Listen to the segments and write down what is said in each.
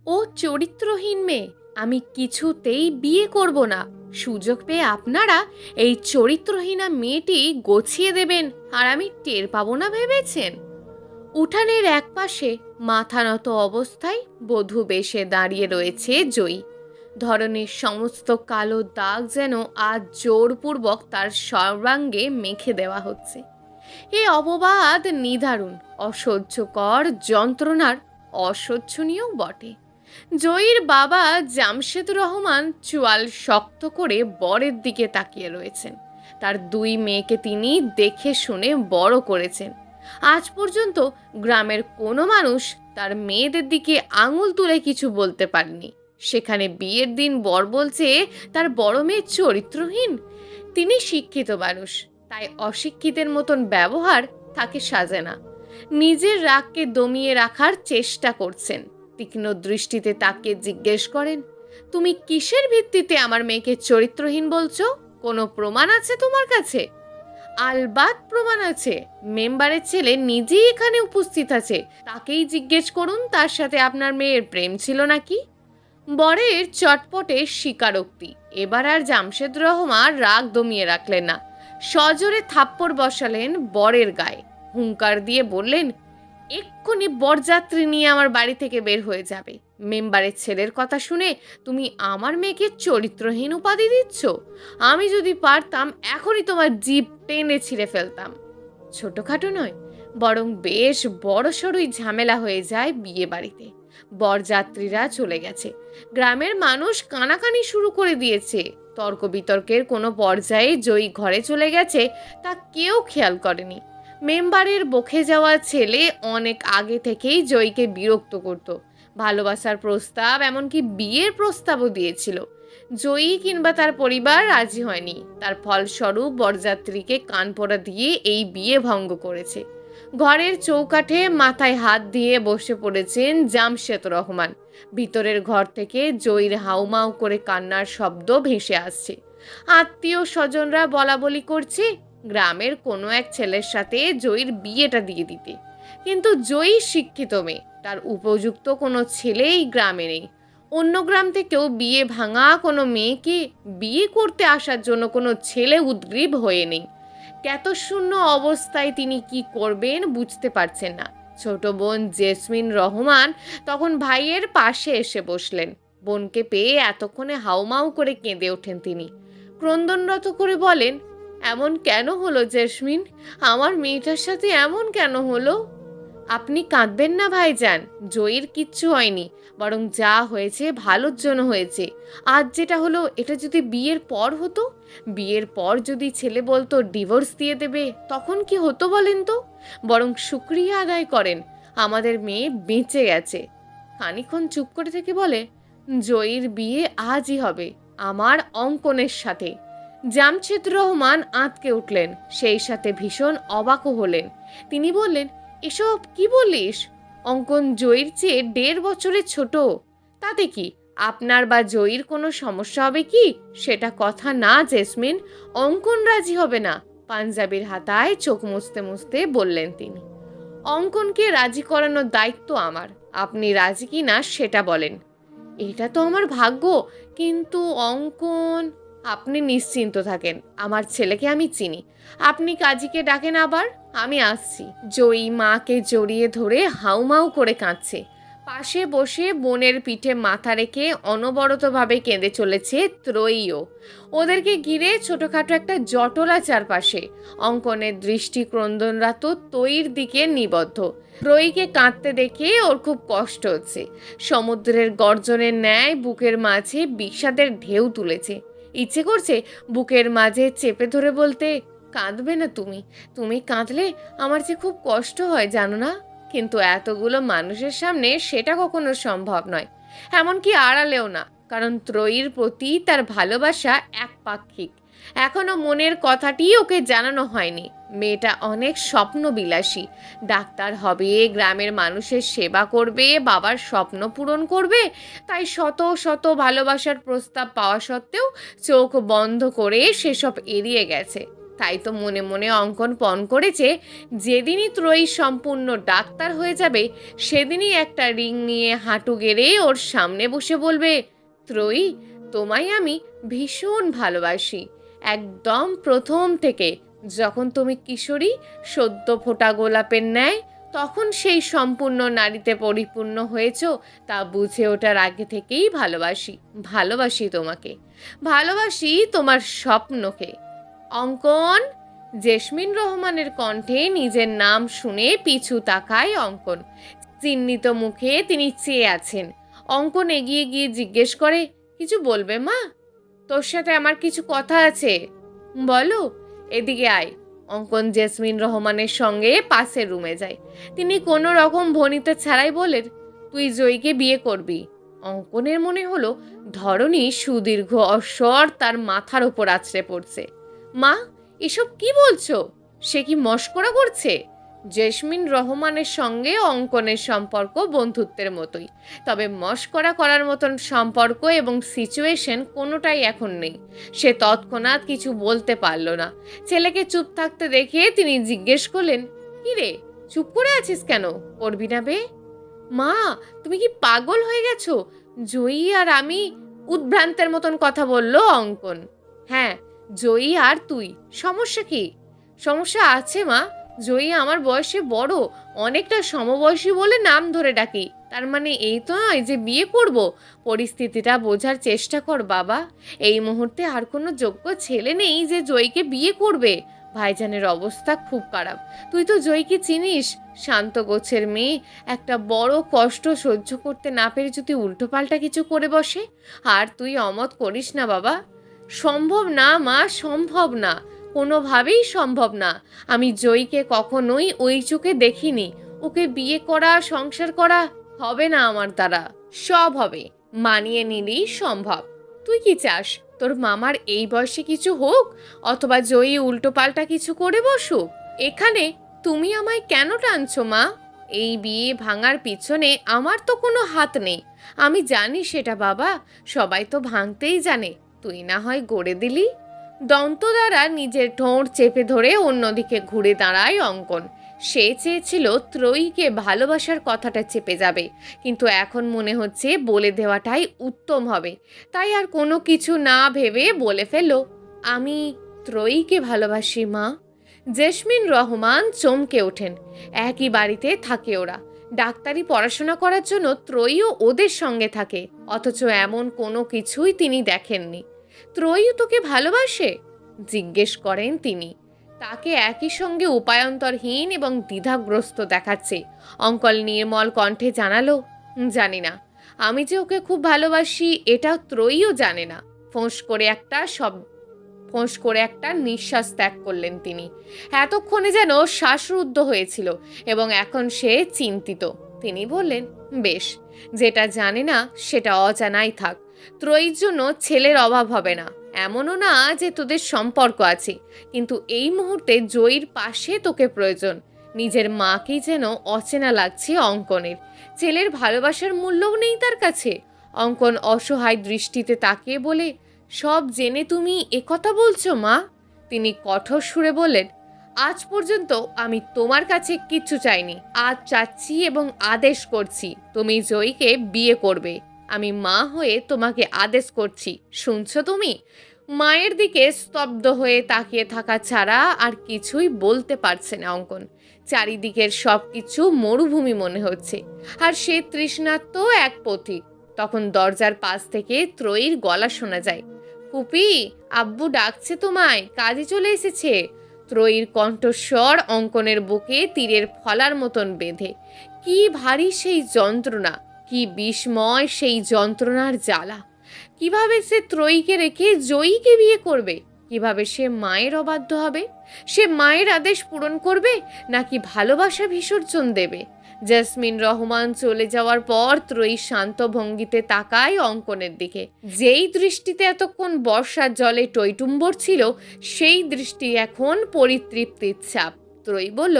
ও চরিত্রহীন মেয়ে, আমি কিছুতেই বিয়ে করব না। সুযোগ পেয়ে আপনারা এই চরিত্রহীনা মেয়েটি গছিয়ে দেবেন, আর আমি টের পাবো না ভেবেছেন? উঠানের একপাশে মাথা নত অবস্থায় বধূ বেশে দাঁড়িয়ে রয়েছে জয়ী। ধরনের সমস্ত কালো দাগ যেন আজ জোরপূর্বক তার সর্বাঙ্গে মেখে দেওয়া হচ্ছে। এ অপবাদ নিদারুণ, অসহ্যকর, যন্ত্রণার, অসহ্যনীয় বটে। জয়ীর বাবা জামশেদ রহমান চোয়াল শক্ত করে বরের দিকে তাকিয়ে রয়েছেন। তার দুই মেয়েকে তিনি দেখে শুনে বড় করেছেন। আজ পর্যন্ত গ্রামের কোনো মানুষ তার মেয়েদের দিকে আঙুল তুলে কিছু বলতে পারেনি, সেখানে বিয়ের দিন বর বলছে তার বড় মেয়ে চরিত্রহীন। তিনি শিক্ষিত মানুষ, তাই অশিক্ষিতের মতন ব্যবহার তাকে সাজে না। নিজের রাগকে দমিয়ে রাখার চেষ্টা করছেন। তীক্ষ্ণ দৃষ্টিতে তাকে জিজ্ঞেস করেন, তুমি কিসের ভিত্তিতে আমার মেয়েকে চরিত্রহীন বলছো? কোনো প্রমাণ আছে তোমার কাছে? আলবাত প্রমাণ আছে। মেম্বারের ছেলে নিজেই এখানে উপস্থিত আছে, তাকেই জিজ্ঞেস করুন তার সাথে আপনার মেয়ের প্রেম ছিল নাকি। বরের চটপটে স্বীকারোক্তি। এবার আর জামশেদ রহমান রাগ দমিয়ে রাখলেন না, সজোরে থাপ্পড় বসালেন বরের গায়ে। হুঙ্কার দিয়ে বললেন, এক্ষুনি বরযাত্রী নিয়ে আমার বাড়ি থেকে বের হয়ে যাবে। মেম্বারের ছেলের কথা শুনে তুমি আমার মেয়েকে চরিত্রহীন উপাধি দিচ্ছ। আমি যদি পারতাম এখনই তোমার জিভ টেনে ছিঁড়ে ফেলতাম। ছোটখাটো নয়, বরং বেশ বড়সড়ই ঝামেলা হয়ে যায় বিয়ে বাড়িতে। বরযাত্রীরা চলে গেছে, গ্রামের মানুষ কানাকানি শুরু করে দিয়েছে। তর্ক বিতর্কের কোনো পর্যায়ে জয়ী ঘরে চলে গেছে তা কেউ খেয়াল করেনি। মেম্বারের বকে যাওয়া ছেলে অনেক আগে থেকেই জয়ীকে বিরক্ত করত। ভালোবাসার প্রস্তাব, এমনকি বিয়ের প্রস্তাবও দিয়েছিল। জয়ী কিংবা তার পরিবার রাজি হয়নি। তার ফলস্বরূপ বরযাত্রীকে কানপোড়া দিয়ে এই বিয়ে ভঙ্গ করেছে। ঘরের চৌকাঠে মাথায় হাত দিয়ে বসে পড়েছেন জামশেদ রহমান। ভিতরের ঘর থেকে জয়ীর হাউমাউ করে কান্নার শব্দ ভেসে আসছে। আত্মীয় স্বজনরা বলা বলি করছে গ্রামের কোনো এক ছেলের সাথে জয়ীর বিয়েটা দিয়ে দিতে। কিন্তু জয়ী শিক্ষিত মেয়ে, তার উপযুক্ত কোনো ছেলেই গ্রামে নেই। অন্য গ্রাম থেকেও বিয়ে ভাঙা কোনো মেয়েকে বিয়ে করতে আসার জন্য কোনো ছেলে উদ্গ্রীব হয়ে নেই। জ্ঞাতশূন্য অবস্থায় তিনি কি করবেন বুঝতে পারছেন না। ছোট বোন জেসমিন রহমান তখন ভাইয়ের পাশে এসে বসলেন। বোনকে পেয়ে এতক্ষণে হাউমাউ করে কেঁদে ওঠেন তিনি। ক্রন্দনরত করে বলেন, এমন কেন হলো জেসমিন? আমার মেয়েটার সাথে এমন কেন হলো? আপনি কাঁদবেন না ভাইজান, জয়ীর কিচ্ছু হয়নি, বরং যা হয়েছে ভালোর জন্য হয়েছে। আজ যেটা হলো এটা যদি বিয়ের পর হতো, বিয়ের পর যদি ছেলে বলতো ডিভোর্স দিয়ে দেবে, তখন কি হতো বলেন তো? বরং শুকরিয়া আদায় করেন, আমাদের মেয়ে বেঁচে গেছে। খানিকক্ষণ চুপ করে থেকে বলে, জয়ীর বিয়ে আজই হবে আমার অঙ্কনের সাথে। জামশেদ রহমান আঁতকে উঠলেন, সেই সাথে ভীষণ অবাকও হলেন। তিনি বললেন, এসব কি বলিস? অঙ্কন জয়ীর চেয়ে 1.5 বছরের ছোট। তাতে কি আপনার বা জয়ীর কোনো সমস্যা হবে কি? সেটা কথা না জেসমিন, অঙ্কন রাজি হবে না। পাঞ্জাবির হাতায় চোখ মুছতে মুছতে বললেন তিনি। অঙ্কনকে রাজি করানোর দায়িত্ব আমার, আপনি রাজি কি না সেটা বলেন। এটা তো আমার ভাগ্য, কিন্তু অঙ্কন। আপনি নিশ্চিন্ত থাকেন, আমার ছেলেকে আমি চিনি। আপনি কাজীকে ডাকেন, আবার আমি আসছি। জয়ী মাকে জড়িয়ে ধরে হাউমাউ করে কাঁদছে। পাশে বসে বোনের পিঠে মাথা রেখে অনবরতভাবে কেঁদে চলেছে ত্রয়ীও। ওদেরকে ঘিরে ছোটখাটো একটা জটলা চারপাশে। অঙ্কনের দৃষ্টি ক্রন্দনরত তৈর দিকে নিবদ্ধ। ত্রয়ীকে কাঁদতে দেখে ওর খুব কষ্ট হচ্ছে। সমুদ্রের গর্জনের ন্যায় বুকের মাঝে বিষাদের ঢেউ তুলেছে। ইচ্ছে করছে বুকের মাঝে চেপে ধরে বলতে, কাঁদবে না তুমি, তুমি কাঁদলে আমার যে খুব কষ্ট হয় জানো না। কিন্তু এতগুলো মানুষের সামনে সেটা কখনো সম্ভব নয়, এমনকি আড়ালেও না। কারণ ত্রয়ীর প্রতি তার ভালোবাসা একপাক্ষিক। এখনো মনের কথাটি ওকে জানানো হয়নি। মেয়েটা অনেক স্বপ্নবিলাসী, ডাক্তার হবে, গ্রামের মানুষের সেবা করবে, বাবার স্বপ্ন পূরণ করবে। তাই শত শত ভালোবাসার প্রস্তাব পাওয়া সত্ত্বেও চোখ বন্ধ করে সেসব এড়িয়ে গেছে। তাই তো মনে মনে অঙ্কন পণ করেছে যেদিনই ত্রয়ী সম্পূর্ণ ডাক্তার হয়ে যাবে সেদিনই একটা রিং নিয়ে হাঁটু গেড়ে ওর সামনে বসে বলবে, ত্রয়ী, তোমায় আমি ভীষণ ভালোবাসি, একদম প্রথম থেকে, যখন তুমি কিশোরী সদ্য ফোটা গোলাপের ন্যায়, তখন সেই সম্পূর্ণ নারীতে পরিপূর্ণ হয়েছ, তা বুঝে ওঠার আগে থেকেই ভালোবাসি, ভালোবাসি তোমাকে, ভালোবাসি তোমার স্বপ্নকে। অঙ্কন। জেসমিন রহমানের কণ্ঠে নিজের নাম শুনে পিছু তাকায় অঙ্কন। চিহ্নিত মুখে তিনি চেয়ে আছেন। অঙ্কন এগিয়ে গিয়ে জিজ্ঞেস করে, কিছু বলবে মা? তোর সাথে আমার কিছু কথা আছে। বলো। এদিকে আয়। অঙ্কন জেসমিন রহমানের সঙ্গে পাশের রুমে যায়। তিনি কোনো রকম ভনিতা ছাড়াই বলেন, তুই জয়ীকে বিয়ে করবি। অঙ্কনের মনে হলো ধরনী সুদীর্ঘ অস্বর তার মাথার ওপর আছড়ে পড়ছে। মা, এসব কি বলছো? সে কি মস্করা করছে? জেসমিন রহমানের সঙ্গে অঙ্কনের সম্পর্ক বন্ধুত্বের মতোই, তবে মস্করা করার মতন সম্পর্ক এবং সিচুয়েশন কোনোটাই এখন নেই। সে তৎক্ষণাৎ কিছু বলতে পারল না। ছেলেকে চুপ থাকতে দেখে তিনি জিজ্ঞেস করলেন, কি রে, চুপ করে আছিস কেন? করবি না বে? মা, তুমি কি পাগল হয়ে গেছো? জয়ী আর আমি। উদ্ভ্রান্তের মতন কথা বলল অঙ্কন। হ্যাঁ, জয়ী আর তুই। সমস্যা কি? সমস্যা আছে মা। জয়ী আমার বয়সে বড়, অনেকটা সমবয়সী বলে নাম ধরে ডাকি, তার মানে এই তো নয় যে বিয়ে করব। পরিস্থিতিটা বোঝার চেষ্টা কর বাবা। এই মুহূর্তে আর কোনো যোগ্য ছেলে নেই যে জয়ীকে বিয়ে করবে। ভাইজানের অবস্থা খুব খারাপ। তুই তো জয়ীকে চিনিস, শান্ত গোছের মেয়ে। একটা বড় কষ্ট সহ্য করতে না পেরে যদি উল্টোপাল্টা কিছু করে বসে, আর তুই অমত করিস না বাবা। সম্ভব না মা, সম্ভব না, কোনোভাবেই সম্ভব না। আমি জয়ীকে কখনোই ওই চোখে দেখিনি। ওকে বিয়ে করা, সংসার করা হবে না আমার দ্বারা। সব হবে, মানিয়ে নিলেই সম্ভব। তুই কি চাস তোর মামার এই বয়সে কিছু হোক, অথবা জয়ী উল্টোপাল্টা কিছু করে বসুক? এখানে তুমি আমায় কেন টানছো মা? এই বিয়ে ভাঙার পিছনে আমার তো কোনো হাত নেই। আমি জানি সেটা বাবা, সবাই তো ভাঙতেই জানে, তুই না হয় গড়ে দিলি। দন্ত দ্বারা নিজের ঠোঁট চেপে ধরে অন্যদিকে ঘুরে দাঁড়ায় অঙ্কন। সে চেয়েছিল ত্রয়ীকে ভালোবাসার কথাটা চেপে যাবে, কিন্তু এখন মনে হচ্ছে বলে দেওয়াটাই উত্তম হবে। তাই আর কোনো কিছু না ভেবে বলে ফেলল, আমি ত্রয়ীকে ভালোবাসি মা। জেসমিন রহমান চমকে ওঠেন। একই বাড়িতে থাকে ওরা, ডাক্তারি পড়াশোনা করার জন্য ত্রয়ীও ওদের সঙ্গে থাকে, অথচ এমন কোনো কিছুই তিনি দেখেননি। ত্রয়ী তোকে ভালোবাসে? জিজ্ঞেস করেন তিনি। তাকে একই সঙ্গে উপায়ন্তরহীন এবং দ্বিধাগ্রস্ত দেখাচ্ছে। অঙ্কল নির্মল কণ্ঠে জানালো, জানি না। আমি যে ওকে খুব ভালোবাসি এটা ত্রয়ীও জানে না। ফোঁস করে একটা নিঃশ্বাস ত্যাগ করলেন তিনি। এতক্ষণে যেন শ্বাসরুদ্ধ হয়েছিল এবং এখন সে চিন্তিত। তিনি বললেন, বেশ, যেটা জানে না সেটা অজানাই থাক। ত্রয়ীর জন্য ছেলের অভাব হবে না, এমনও না যে তোদের সম্পর্ক আছে, কিন্তু এই মুহূর্তে জয়ীর পাশে তোকে প্রয়োজন। নিজের মাকেই যেন অচেনা লাগছে অঙ্কনের। ছেলের ভালোবাসার মূল্যও নেই তার কাছে। অঙ্কন অসহায় দৃষ্টিতে তাকিয়ে বলে, সব জেনে তুমি একথা বলছো মা? তিনি কঠোর সুরে বললেন, আজ পর্যন্ত আমি তোমার কাছে কিচ্ছু চাইনি। আজ চাচ্ছি এবং আদেশ করছি, তুমি জয়ীকে বিয়ে করবে। আমি মা হয়ে তোমাকে আদেশ করছি, শুনছো তুমি? মায়ের দিকে স্তব্ধ হয়ে তাকিয়ে থাকা ছাড়া আর কিছুই বলতে পারছে না অঙ্কন। চারিদিকের সব কিছু মরুভূমি মনে হচ্ছে, আর সে তৃষ্ণার্ত এক পথিক। তখন দরজার পাশ থেকে ত্রয়ীর গলা শোনা যায়, ফুপি, আব্বু ডাকছে তোমায়, কাজে চলে এসেছে। ত্রয়ীর কণ্ঠস্বর অঙ্কনের বুকে তীরের ফলার মতন বেঁধে। কি ভারী সেই যন্ত্রণা, কি বিস্ময় সেই যন্ত্রণার জ্বালা। কিভাবে সে ত্রয়ীকে রেখে জয়ীকে বিয়ে করবে? কিভাবে সে মায়ের অবাধ্য হবে? সে মায়ের আদেশ পূরণ করবে নাকি ভালোবাসা বিসর্জন দেবে? জেসমিন রহমান চলে যাওয়ার পর ত্রয়ী শান্ত ভঙ্গিতে তাকায় অঙ্কনের দিকে। যেই দৃষ্টিতে এতক্ষণ বর্ষার জলে টইটুম্বর ছিল, সেই দৃষ্টি এখন পরিতৃপ্তির ছাপ। ত্রয়ী বলল,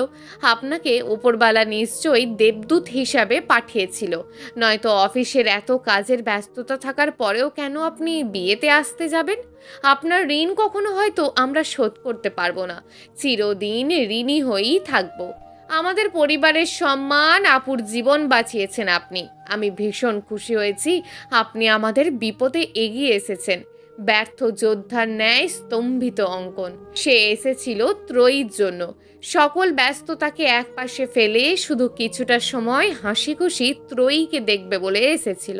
আপনাকে ওপরবালা নিশ্চয়ই দেবদূত হিসাবে পাঠিয়েছিল, নয়তো অফিসের এত কাজের ব্যস্ততা থাকার পরেও কেন আপনি বিয়েতে আসতে যাবেন? আপনার ঋণ কখনো হয়তো আমরা শোধ করতে পারবো না, চিরদিন ঋণী হয়েই থাকবো। আমাদের পরিবারের সম্মান, আপুর জীবন বাঁচিয়েছেন আপনি। আমি ভীষণ খুশি হয়েছি আপনি আমাদের বিপদে এগিয়ে এসেছেন। ব্যর্থ যোদ্ধার ন্যায় স্তম্ভিত অঙ্কন। সে এসেছিল ত্রয়ীর জন্য, সকল ব্যস্ততাকে একপাশে ফেলে শুধু কিছুটা সময় হাসি খুশি ত্রয়ীকে দেখবে বলে এসেছিল।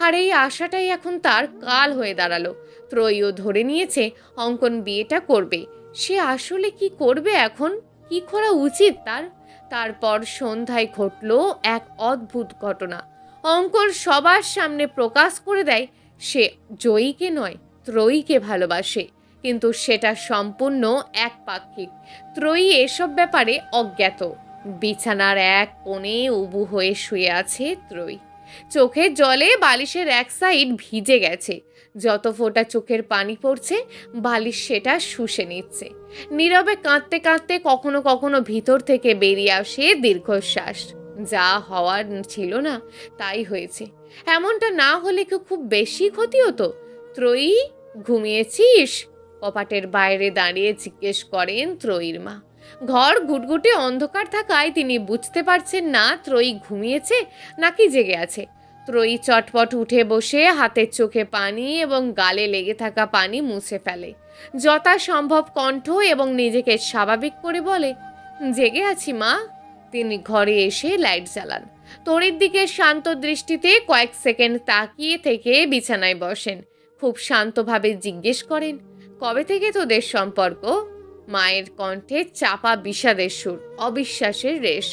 আর এই আশাটাই এখন তার কাল হয়ে দাঁড়ালো। ত্রয়ীও ধরে নিয়েছে অঙ্কন বিয়েটা করবে। সে আসলে কি করবে এখন? কি করা উচিত তার? তারপর সন্ধ্যায় ঘটল এক অদ্ভুত ঘটনা। অঙ্কন সবার সামনে প্রকাশ করে দেয় সে জয়ীকে নয়, ত্রয়ীকে ভালোবাসে, কিন্তু সেটা সম্পূর্ণ একপাক্ষিক। ত্রয়ী এসব ব্যাপারে অজ্ঞাত। বিছানার এক কোণে উবু হয়ে শুয়ে আছে ত্রয়ী। চোখের জলে বালিশের এক সাইড ভিজে গেছে। যত ফোঁটা চোখের পানি পড়ছে, বালিশ সেটা শুষে নিচ্ছে। নীরবে কাঁদতে কাঁদতে কখনো কখনো ভিতর থেকে বেরিয়ে আসে দীর্ঘশ্বাস। যা হওয়ার ছিল না তাই হয়েছে। এমনটা না হলে কি খুব বেশি ক্ষতি হতো? ত্রয়ী, ঘুমিয়েছিস? কপাটের বাইরে দাঁড়িয়ে জিজ্ঞেস করেন ত্রয়ীর মা। ঘর ঘুটঘুটে অন্ধকার থাকায় তিনি বুঝতে পারছেন না ত্রয়ী ঘুমিয়েছে নাকি জেগে আছে। ত্রয়ী চটপট উঠে বসে হাতের চোখে পানি এবং গালে লেগে থাকা পানি মুছে ফেলে। যথাসম্ভব কণ্ঠ এবং নিজেকে স্বাভাবিক করে বলে, জেগে আছি মা। তিনি ঘরে এসে লাইট জ্বালান। ত্রয়ীর দিকে শান্ত দৃষ্টিতে কয়েক সেকেন্ড তাকিয়ে থেকে বিছানায় বসেন। খুব শান্তভাবে জিজ্ঞেস করেন, কবে থেকে তোদের সম্পর্ক? মায়ের কণ্ঠে চাপা বিষাদের সুর, অবিশ্বাসের রেশ।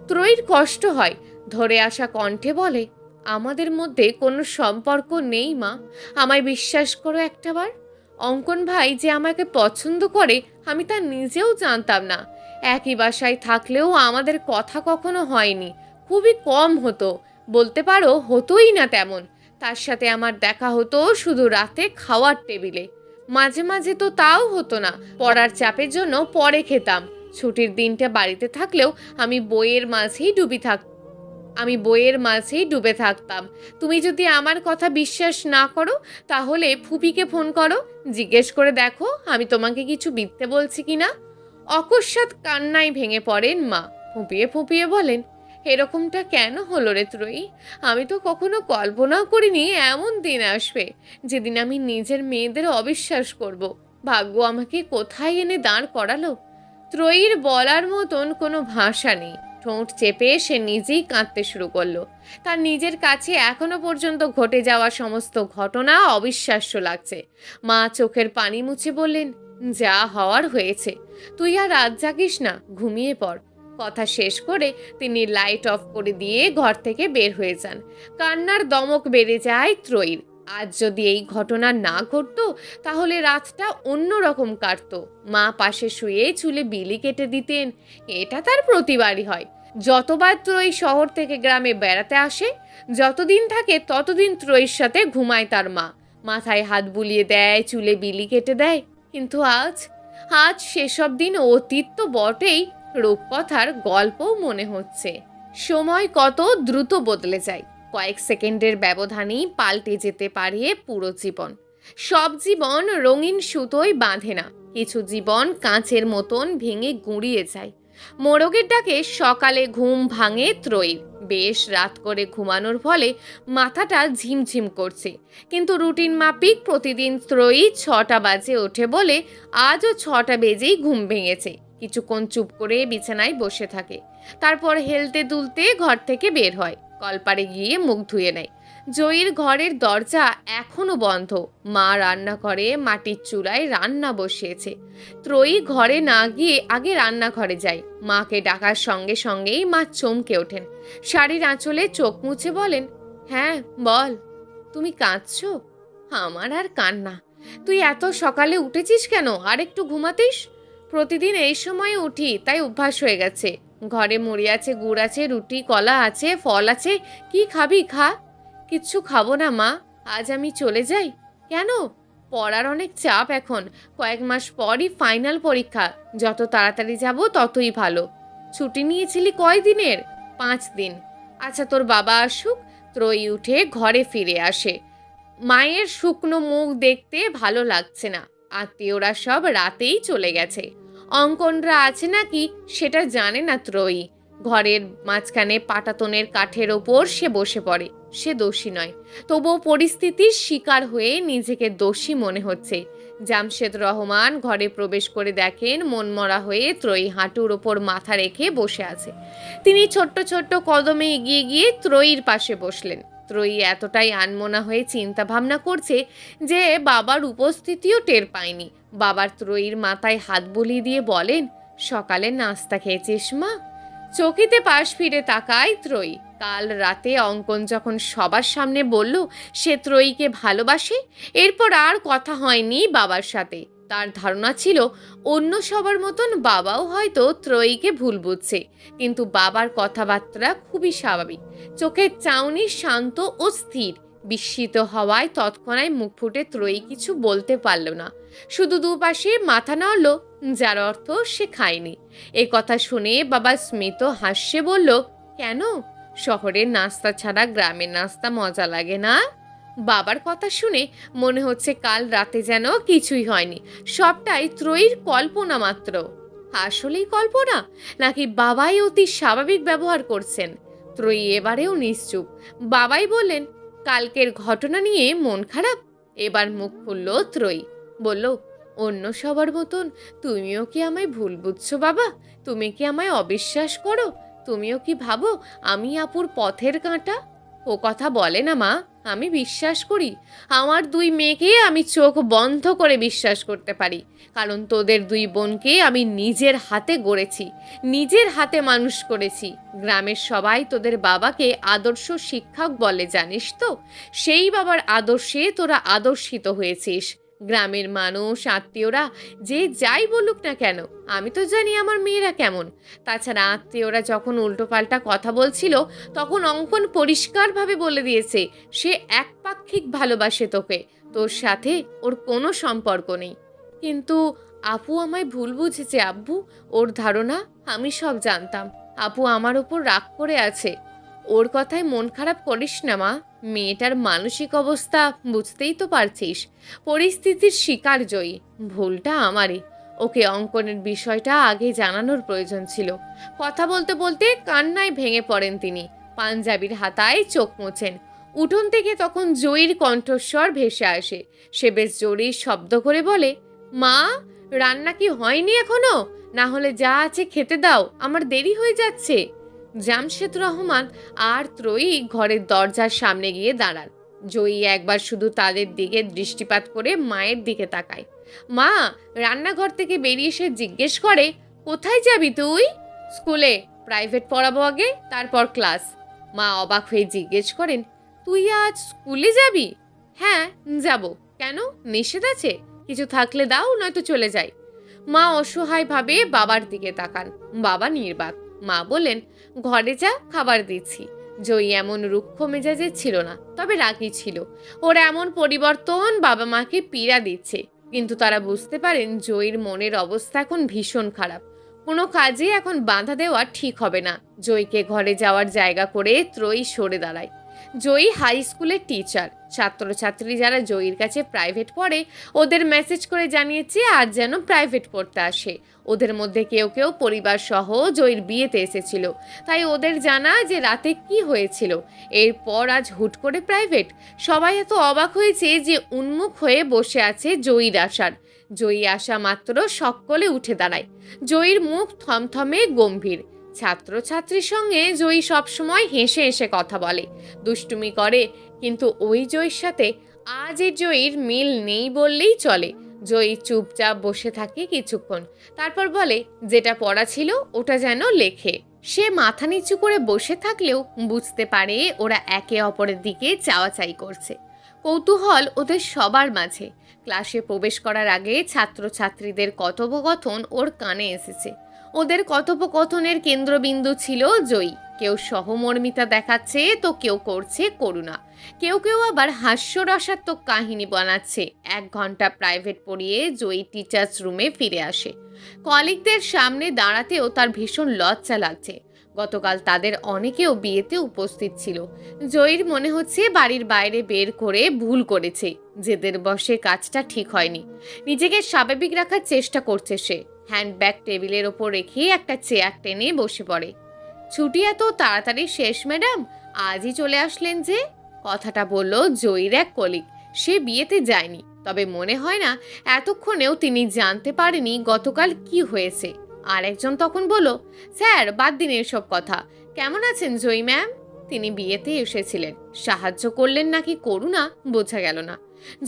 ত্রয়ীর কষ্ট হয়। ধরে আসা কণ্ঠে বলে, আমাদের মধ্যে কোনো সম্পর্ক নেই মা। আমায় বিশ্বাস করো একটাবার। অঙ্কন ভাই যে আমাকে পছন্দ করে আমি তা নিজেও জানতাম না। একই বাসায় থাকলেও আমাদের কথা কখনো হয়নি, খুবই কম হতো, বলতে পারো হতোই না তেমন। তার সাথে আমার দেখা হতো শুধু রাতে খাওয়ার টেবিলে। মাঝে মাঝে তো তাও হতো না, পড়ার চাপের জন্য পরে খেতাম। ছুটির দিনটা বাড়িতে থাকলেও আমি বইয়ের মাঝেই ডুবে থাকতাম। তুমি যদি আমার কথা বিশ্বাস না করো তাহলে ফুপিকে ফোন করো, জিজ্ঞেস করে দেখো আমি তোমাকে কিছু মিথ্যে বলছি কিনা। অকস্মাৎ কান্নায় ভেঙে পড়েন মা। ফুঁপিয়ে ফুঁপিয়ে বলেন, এরকমটা কেন হলো রে ত্রয়ী? আমি তো কখনো কল্পনাও করিনি এমন দিন আসবে যেদিন আমি নিজের মেয়েদের অবিশ্বাস করব। ভাগ্য আমাকে কোথায় এনে দাঁড় করালো। ত্রয়ীর বলার মতন কোনো ভাষা নেই। ঠোঁট চেপে সে নিজেই কাঁদতে শুরু করলো। তার নিজের কাছে এখনো পর্যন্ত ঘটে যাওয়া সমস্ত ঘটনা অবিশ্বাস্য লাগছে। মা চোখের পানি মুছে বললেন, যা হওয়ার হয়েছে, তুই আর রাত জাগিস না, ঘুমিয়ে পড়। কথা শেষ করে তিনি লাইট অফ করে দিয়ে ঘর থেকে বের হয়ে যান। কান্নার দমক বেড়ে যায় ত্রয়ীর। আজ যদি এই ঘটনা না ঘটতো তাহলে রাতটা অন্যরকম কাটতো। মা পাশে শুয়ে চুলে বিলি কেটে দিতেন। এটা তার প্রতিবারই হয়। যতবার ত্রয়ী শহর থেকে গ্রামে বেড়াতে আসে, যতদিন থাকে ততদিন ত্রয়ীর সাথে ঘুমায় তার মা। মাথায় হাত বুলিয়ে দেয়, চুলে বিলি কেটে দেয়। কিন্তু আজ আজ সেসব দিন অতীত তো বটেই, রূপকথার গল্পও মনে হচ্ছে। সময় কত দ্রুত বদলে যায়। কয়েক সেকেন্ডের ব্যবধানেই পাল্টে যেতে পারে পুরো জীবন। সব জীবন রঙিন সুতোয় বাঁধে না, কিছু জীবন কাঁচের মতন ভেঙে গুঁড়িয়ে যায়। মোরগের ডাকে সকালে ঘুম ভাঙে ত্রয়ীর। বেশ রাত করে ঘুমানোর ফলে মাথাটা ঝিমঝিম করছে, কিন্তু রুটিন মাফিক প্রতিদিন ত্রয়ী 6টা বাজে ওঠে বলে আজও 6টা বেজেই ঘুম ভেঙেছে। কিছুক্ষণ চুপ করে বিছানায় বসে থাকে, তারপর হেলতে দুলতে ঘর থেকে বের হয়। কলপারে গিয়ে মুখ ধুয়ে নেয়। জয়ীর ঘরের দরজা এখনো বন্ধ। মা রান্নাঘরে মাটির চুলায় রান্না বসিয়েছে। ত্রয়ী ঘরে না গিয়ে আগে রান্নাঘরে যায়। মাকে ডাকার সঙ্গে সঙ্গেই মা চমকে ওঠেন। শাড়ির আঁচলে চোখ মুছে বলেন, হ্যাঁ বল, তুমি কাঁদছো? আমার আর কান্না। তুই এত সকালে উঠেছিস কেন? আর একটু ঘুমাতিস। প্রতিদিন এই সময় উঠি, তাই অভ্যাস হয়ে গেছে। ঘরে মুড়ি আছে, গুড় আছে, রুটি কলা আছে, ফল আছে, কি খাবি খা। কিচ্ছু খাবো না মা, আজ আমি চলে যাই। কেন? পড়ার অনেক চাপ এখন। কয়েক মাস পরই ফাইনাল পরীক্ষা। যত তাড়াতাড়ি যাব ততই ভালো। ছুটি নিয়েছিলি কয়দিনের? 5 দিন। আচ্ছা, তোর বাবা আসুক। ত্রয়ী উঠে ঘরে ফিরে আসে। মায়ের শুকনো মুখ দেখতে ভালো লাগছে না। আত্মীয়রা সব রাতেই চলে গেছে। অঙ্কনরা আছে নাকি সেটা জানে না ত্রয়ী। ঘরের মাঝখানে পাটাতনের কাঠের ওপর সে বসে পড়ে। সে দোষী নয়, তবুও পরিস্থিতির শিকার হয়ে নিজেকে দোষী মনে হচ্ছে। জামশেদ রহমান ঘরে প্রবেশ করে দেখেন মনমরা হয়ে ত্রয়ী হাঁটুর ওপর মাথা রেখে বসে আছে। তিনি ছোট্ট ছোট্ট কদমে এগিয়ে গিয়ে ত্রয়ীর পাশে বসলেন। ত্রয়ী এতটাই আনমনা হয়ে চিন্তা ভাবনা করছে যে বাবার উপস্থিতিও টের পায়নি। বাবার ত্রয়ীর মাথায় হাত বুলিয়ে দিয়ে বলেন, সকালে নাস্তা খেয়েছিস মা? চকিতে পাশ ফিরে তাকায় ত্রয়ী। কাল রাতে অঙ্কন যখন সবার সামনে বলল সে ত্রয়ীকে ভালোবাসে, এরপর আর কথা হয়নি বাবার সাথে। তার ধারণা ছিল অন্য সবার মতন বাবাও হয়তো ত্রয়ীকে ভুল বুঝছে, কিন্তু বাবার কথাবার্তা খুবই স্বাভাবিক। চোখের চাউনি শান্ত ও স্থির। বিস্মিত হওয়ায় তৎক্ষণাৎ মুখ ফুটে ত্রয়ী কিছু বলতে পারল না, শুধু দুপাশে মাথা নাড়ল, যার অর্থ সে খায়নি। এ কথা শুনে বাবা স্মিত হাসে বলল, কেন? শহরের নাস্তা ছাড়া গ্রামের নাস্তা মজা লাগে না? বাবার কথা শুনে মনে হচ্ছে কাল রাতে যেন কিছুই হয়নি, সবটাই ত্রয়ীর কল্পনা মাত্র। আসলেই কল্পনা, নাকি বাবাই অতি স্বাভাবিক ব্যবহার করছেন? ত্রয়ী এবারেও নিশ্চুপ। বাবাই বললেন, কালকের ঘটনা নিয়ে মন খারাপ? এবার মুখ খুলল ত্রয়ী, বলল, অন্য সবার মতন তুমিও কি আমায় ভুল বুঝছো বাবা? তুমি কি আমায় অবিশ্বাস করো? তুমিও কি ভাবো আমি আপুর পথের কাঁটা? ও কথা বলে না মা, আমি বিশ্বাস করি। আমার 2 মেয়েকে আমি চোখ বন্ধ করে বিশ্বাস করতে পারি, কারণ তোদের 2 বোনকে আমি নিজের হাতে গড়েছি, নিজের হাতে মানুষ করেছি। গ্রামের সবাই তোদের বাবাকে আদর্শ শিক্ষক বলে, জানিস তো? সেই বাবার আদর্শে তোরা আদর্শিত হয়েছিস। গ্রামের মানুষ, আত্মীয়রা যে যাই বলুক না কেন, আমি তো জানি আমার মেয়েরা কেমন। তাছাড়া আত্মীয়রা যখন উল্টোপাল্টা কথা বলছিল, তখন অঙ্কন পরিষ্কারভাবে বলে দিয়েছে সে একপাক্ষিক ভালোবাসে তোকে, তোর সাথে ওর কোনো সম্পর্ক নেই। কিন্তু আপু আমায় ভুল বুঝেছে আব্বু। ওর ধারণা আমি সব জানতাম। আপু আমার ওপর রাগ করে আছে। ওর কথায় মন খারাপ করিস না মা। মেয়েটার মানসিক অবস্থা বুঝতেই তো পারছিস। পরিস্থিতির শিকার জয়ী। ভুলটা আমারই। ওকে অঙ্কনের বিষয়টা আগে জানানোর প্রয়োজন ছিল। কথা বলতে বলতে কান্নায় ভেঙে পড়েন তিনি। পাঞ্জাবির হাতায় চোখ মোছেন। উঠোন থেকে তখন জয়ীর কণ্ঠস্বর ভেসে আসে। সে বেশ জোরে শব্দ করে বলে, মা, রান্না কি হয়নি এখনো? না হলে যা আছে খেতে দাও, আমার দেরি হয়ে যাচ্ছে। জামশেদ রহমান আর ত্রয়ী ঘরের দরজার সামনে গিয়ে দাঁড়ান। জয়ী একবার শুধু তাদের দিকে দৃষ্টিপাত করে মায়ের দিকে তাকায়। মা রান্নাঘর থেকে বেরিয়ে এসে জিজ্ঞেস করে, কোথায় যাবি তুই? স্কুলে। প্রাইভেট পড়াবো আগে, তারপর ক্লাস। মা অবাক হয়ে জিজ্ঞেস করেন, তুই আজ স্কুলে যাবি? হ্যাঁ যাব। কেন, নিষেধ আছে? কিছু থাকলে দাও, নয়তো চলে যাই। মা অসহায়ভাবে বাবার দিকে তাকান। বাবা নির্বাক। মা বলেন, ঘরে যা, খাবার দিচ্ছি। জয়ী এমন রুক্ষ মেজাজের ছিল না, তবে রাগী ছিল। ওর এমন পরিবর্তন বাবা মাকে পীড়া দিচ্ছে, কিন্তু তারা বুঝতে পারেন জয়ীর মনের অবস্থা এখন ভীষণ খারাপ। কোনো কাজে এখন বাধা দেওয়া ঠিক হবে না। জয়ীকে ঘরে যাওয়ার জায়গা করে ত্রয়ী সরে দাঁড়ায়। জয়ী হাই স্কুলের টিচার। ছাত্রছাত্রী যারা জয়ীর কাছে প্রাইভেট পড়ে, ওদের মেসেজ করে জানিয়েছে আজ যেন প্রাইভেট পড়তে আসে। ওদের মধ্যে কেউ কেউ পরিবার সহ জয়ীর বিয়েতে এসেছিল, তাই ওদের জানা যে রাতে কি হয়েছিল। এরপর আজ হুট করে প্রাইভেট। সবাই এত অবাক হয়েছে যে উন্মুখ হয়ে বসে আছে জয়ীর আসার। জয়ী আসা মাত্র সকলে উঠে দাঁড়ায়। জয়ীর মুখ থমথমে গম্ভীর। ছাত্রছাত্রীর সঙ্গে জয়ী সবসময় হেসে হেসে কথা বলে, দুষ্টুমি করে, কিন্তু ওই জয়ীর সাথে আজ এই জয়ীর মিল নেই বললেই চলে। জয়ী চুপচাপ বসে থাকে কিছুক্ষণ, তারপর বলে, যেটা পড়া ছিল ওটা যেন লেখে। সে মাথা নিচু করে বসে থাকলেও বুঝতে পারে ওরা একে অপরের দিকে চাওয়াচাই করছে। কৌতূহল ওদের সবার মাঝে। ক্লাসে প্রবেশ করার আগে ছাত্রছাত্রীদের কথোপকথন ওর কানে এসেছে। ওদের কথোপকথনের কেন্দ্রবিন্দু ছিল জয়ী। কেউ সহমর্মিতা দেখাচ্ছে তো কেউ করছে করুণা, কেউ কেউ আবার হাস্যরসাত্মক কাহিনী বানাচ্ছে। 1 ঘন্টা প্রাইভেট পড়িয়ে জয়ী টিচার্স রুমে ফিরে আসে। কলিগদের সামনে দাঁড়াতেও তার ভীষণ লজ্জা লাগছে। গতকাল তাদের অনেকেও বিয়েতে উপস্থিত ছিল। জয়ীর মনে হচ্ছে বাড়ির বাইরে বের করে ভুল করেছে, জেদের বশে কাজটা ঠিক হয়নি। নিজেকে স্বাভাবিক রাখার চেষ্টা করছে সে। হ্যান্ডব্যাগ টেবিলের ওপর রেখে একটা চেয়ার টেনে বসে পড়ে। ছুটি এত তাড়াতাড়ি শেষ ম্যাডাম, আজই চলে আসলেন যে? কথাটা বলল জয়ীর এক কলিগ। সে বিয়েতে যায়নি, তবে মনে হয় না এতক্ষণেও তিনি জানতে পারেনি গতকাল কি হয়েছে। আর একজন তখন বলল, স্যার বাদ দিন এসব কথা, কেমন আছেন জয়ী ম্যাম? তিনি বিয়েতে এসেছিলেন, সাহায্য করলেন নাকি করুণা বোঝা গেল না।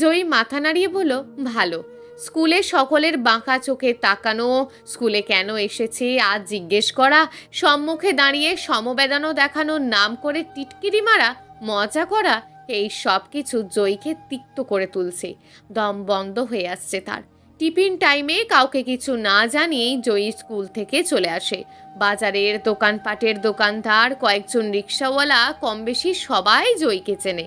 জয়ী মাথা নাড়িয়ে বলল, ভালো। স্কুলে সকলের বাঁকা চোখে তাকানো, স্কুলে কেন এসেছে আজ জিজ্ঞেস করা, সম্মুখে দাঁড়িয়ে সমবেদনা দেখানোর নাম করে টিটকিরি মারা, মজা করা, এই সব কিছু জয়ীকে তিক্ত করে তুলছে। দম বন্ধ হয়ে আসছে তার। টিফিন টাইমে কাউকে কিছু না জানিয়েই জয়ী স্কুল থেকে চলে আসে। বাজারের দোকানপাটের দোকানদার, কয়েকজন রিক্সাওয়ালা, কম বেশি সবাই জয়ীকে চেনে।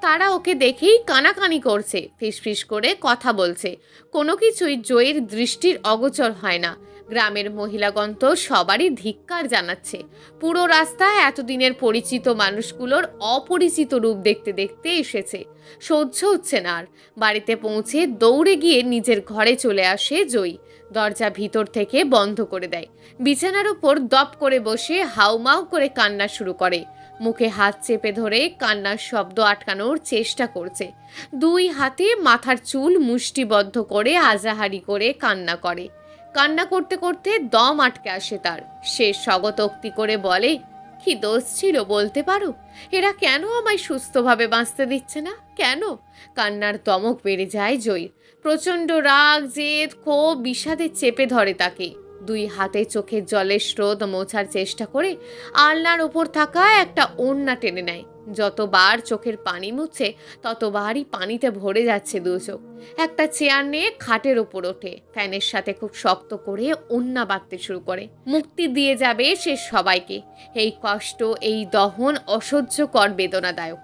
তারা ওকে দেখেই কানাকানি করছে, ফিসফিস করে কথা বলছে। কোনো কিছুই জয়ীর দৃষ্টির অগোচর হয় না। গ্রামের মহিলাগণ তো সবারই ধিক্কার জানাচ্ছে। পুরো রাস্তায় এতদিনের পরিচিত মানুষগুলোর অপরিচিত রূপ দেখতে দেখতে এসেছে। সহ্য হচ্ছে না আর। বাড়িতে পৌঁছে দৌড়ে গিয়ে নিজের ঘরে চলে আসে জয়ী। দরজা ভিতর থেকে বন্ধ করে দেয়। বিছানার উপর দপ করে বসে হাউমাউ করে কান্না শুরু করে। মুখে হাত চেপে ধরে কান্নার শব্দ আটকানোর চেষ্টা করছে। 2 হাতে মাথার চুল মুষ্টিবদ্ধ করে আজাহারি করে কান্না করে। কান্না করতে করতে দম আটকে আসে তার। সে স্বগতোক্তি করে বলে, কি দোষ ছিল বলতে পারো? এরা কেন আমায় সুস্থভাবে বাঁচতে দিচ্ছে না? কেন? কান্নার দমক বেড়ে যায় জয়ীর। প্রচণ্ড রাগ, জেদ, ক্ষোভ, বিষাদে চেপে ধরে তাকে। 2 হাতে চোখের জলের স্রোত মোছার চেষ্টা করে আলনার ওপর থাকা একটা ওড়না টেনে নেয়। যতবার চোখের পানি মুছছে ততবারই পানিতে ভরে যাচ্ছে 2 চোখ। একটা চেয়ার নিয়ে খাটের ওপর ওঠে, ফ্যানের সাথে খুব শক্ত করে ওড়না বাঁধতে শুরু করে। মুক্তি দিয়ে যাবে সে সবাইকে। এই কষ্ট, এই দহন অসহ্যকর বেদনাদায়ক।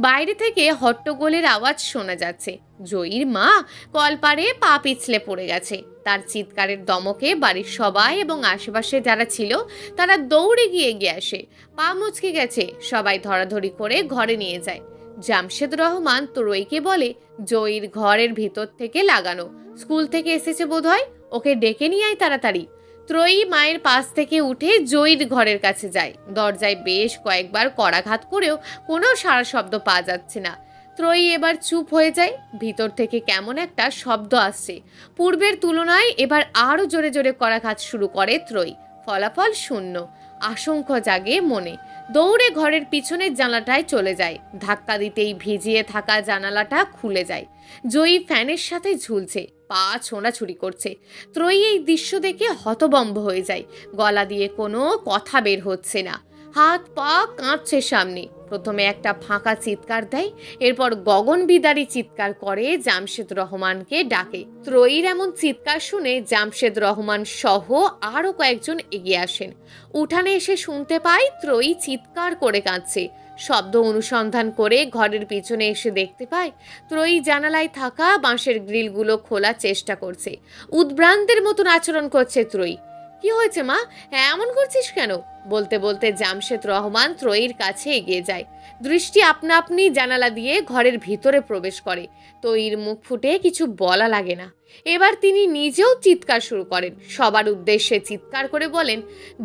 বাইরে থেকে হট্টগোলের আওয়াজ শোনা যাচ্ছে। জয়ীর মা কলপারে পা পিছলে পড়ে গেছে। তার চিৎকারের দমকে বাড়ির সবাই এবং আশেপাশে যারা ছিল তারা দৌড়ে গিয়ে এগিয়ে আসে। পা মুচকে গেছে, সবাই ধরাধরি করে ঘরে নিয়ে যায়। জামশেদ রহমান ত্রয়ীকে বলে, জয়ীর ঘরের ভিতর থেকে লাগানো, স্কুল থেকে এসেছে বোধহয়, ওকে ডেকে নিয়ে আয় তাড়াতাড়ি। ত্রয়ী মায়ের পাশ থেকে উঠে জয়ীর ঘরের কাছে যায়। দরজায় বেশ কয়েকবার করাঘাত করেও কোনো সাড়া শব্দ পাওয়া যাচ্ছে না। ত্রয়ী এবার চুপ হয়ে যায়। ভিতর থেকে কেমন একটা শব্দ আসছে। পূর্বের তুলনায় এবার আরও জোরে জোরে করাঘাত শুরু করে ত্রয়ী। ফলাফল শূন্য। আশঙ্কা জাগে মনে। দৌড়ে ঘরের পিছনের জানালাটায় চলে যায়। ধাক্কা দিতেই ভিজিয়ে থাকা জানালাটা খুলে যায়। জয়ী ফ্যানের সাথে ঝুলছে, পা ছোঁড়াছুড়ি করছে। ত্রয়ী এই দৃশ্য দেখে হতবম্ব হয়ে যায়। গলা দিয়ে কোনো কথা বের হচ্ছে না, হাত পা কাঁপছে সামনে। প্রথমে একটা ফাঁকা চিৎকার দেয়, এরপর গগনবিদারী চিৎকার করে জামশেদ রহমানকে ডাকে। ত্রয়ীর এমন চিৎকার শুনে জামশেদ রহমান সহ আরও কয়েকজন এগিয়ে আসেন। উঠানে এসে শুনতে পায় ত্রয়ী চিৎকার করে কাঁদছে। শব্দ অনুসন্ধান করে ঘরের পিছনে এসে দেখতে পায় ত্রয়ী জানালায় থাকা বাঁশের গ্রিলগুলো খোলার চেষ্টা করছে। উদ্ভ্রান্তের মতন আচরণ করছে ত্রয়ী। কি হয়েছে মা, এমন করছিস কেন? বলতে বলতে জামশেদ রহমান ত্রয়ীর কাছে এগিয়ে যায়। দৃষ্টি আপনা আপনি জানালা দিয়ে ঘরের ভিতরে প্রবেশ করে। ত্রয়ীর মুখ ফুটে কিছু বলা লাগে না। এবার তিনি নিজেও চিৎকার শুরু করেন। সবার উদ্দেশ্যে চিৎকার করে বলেন,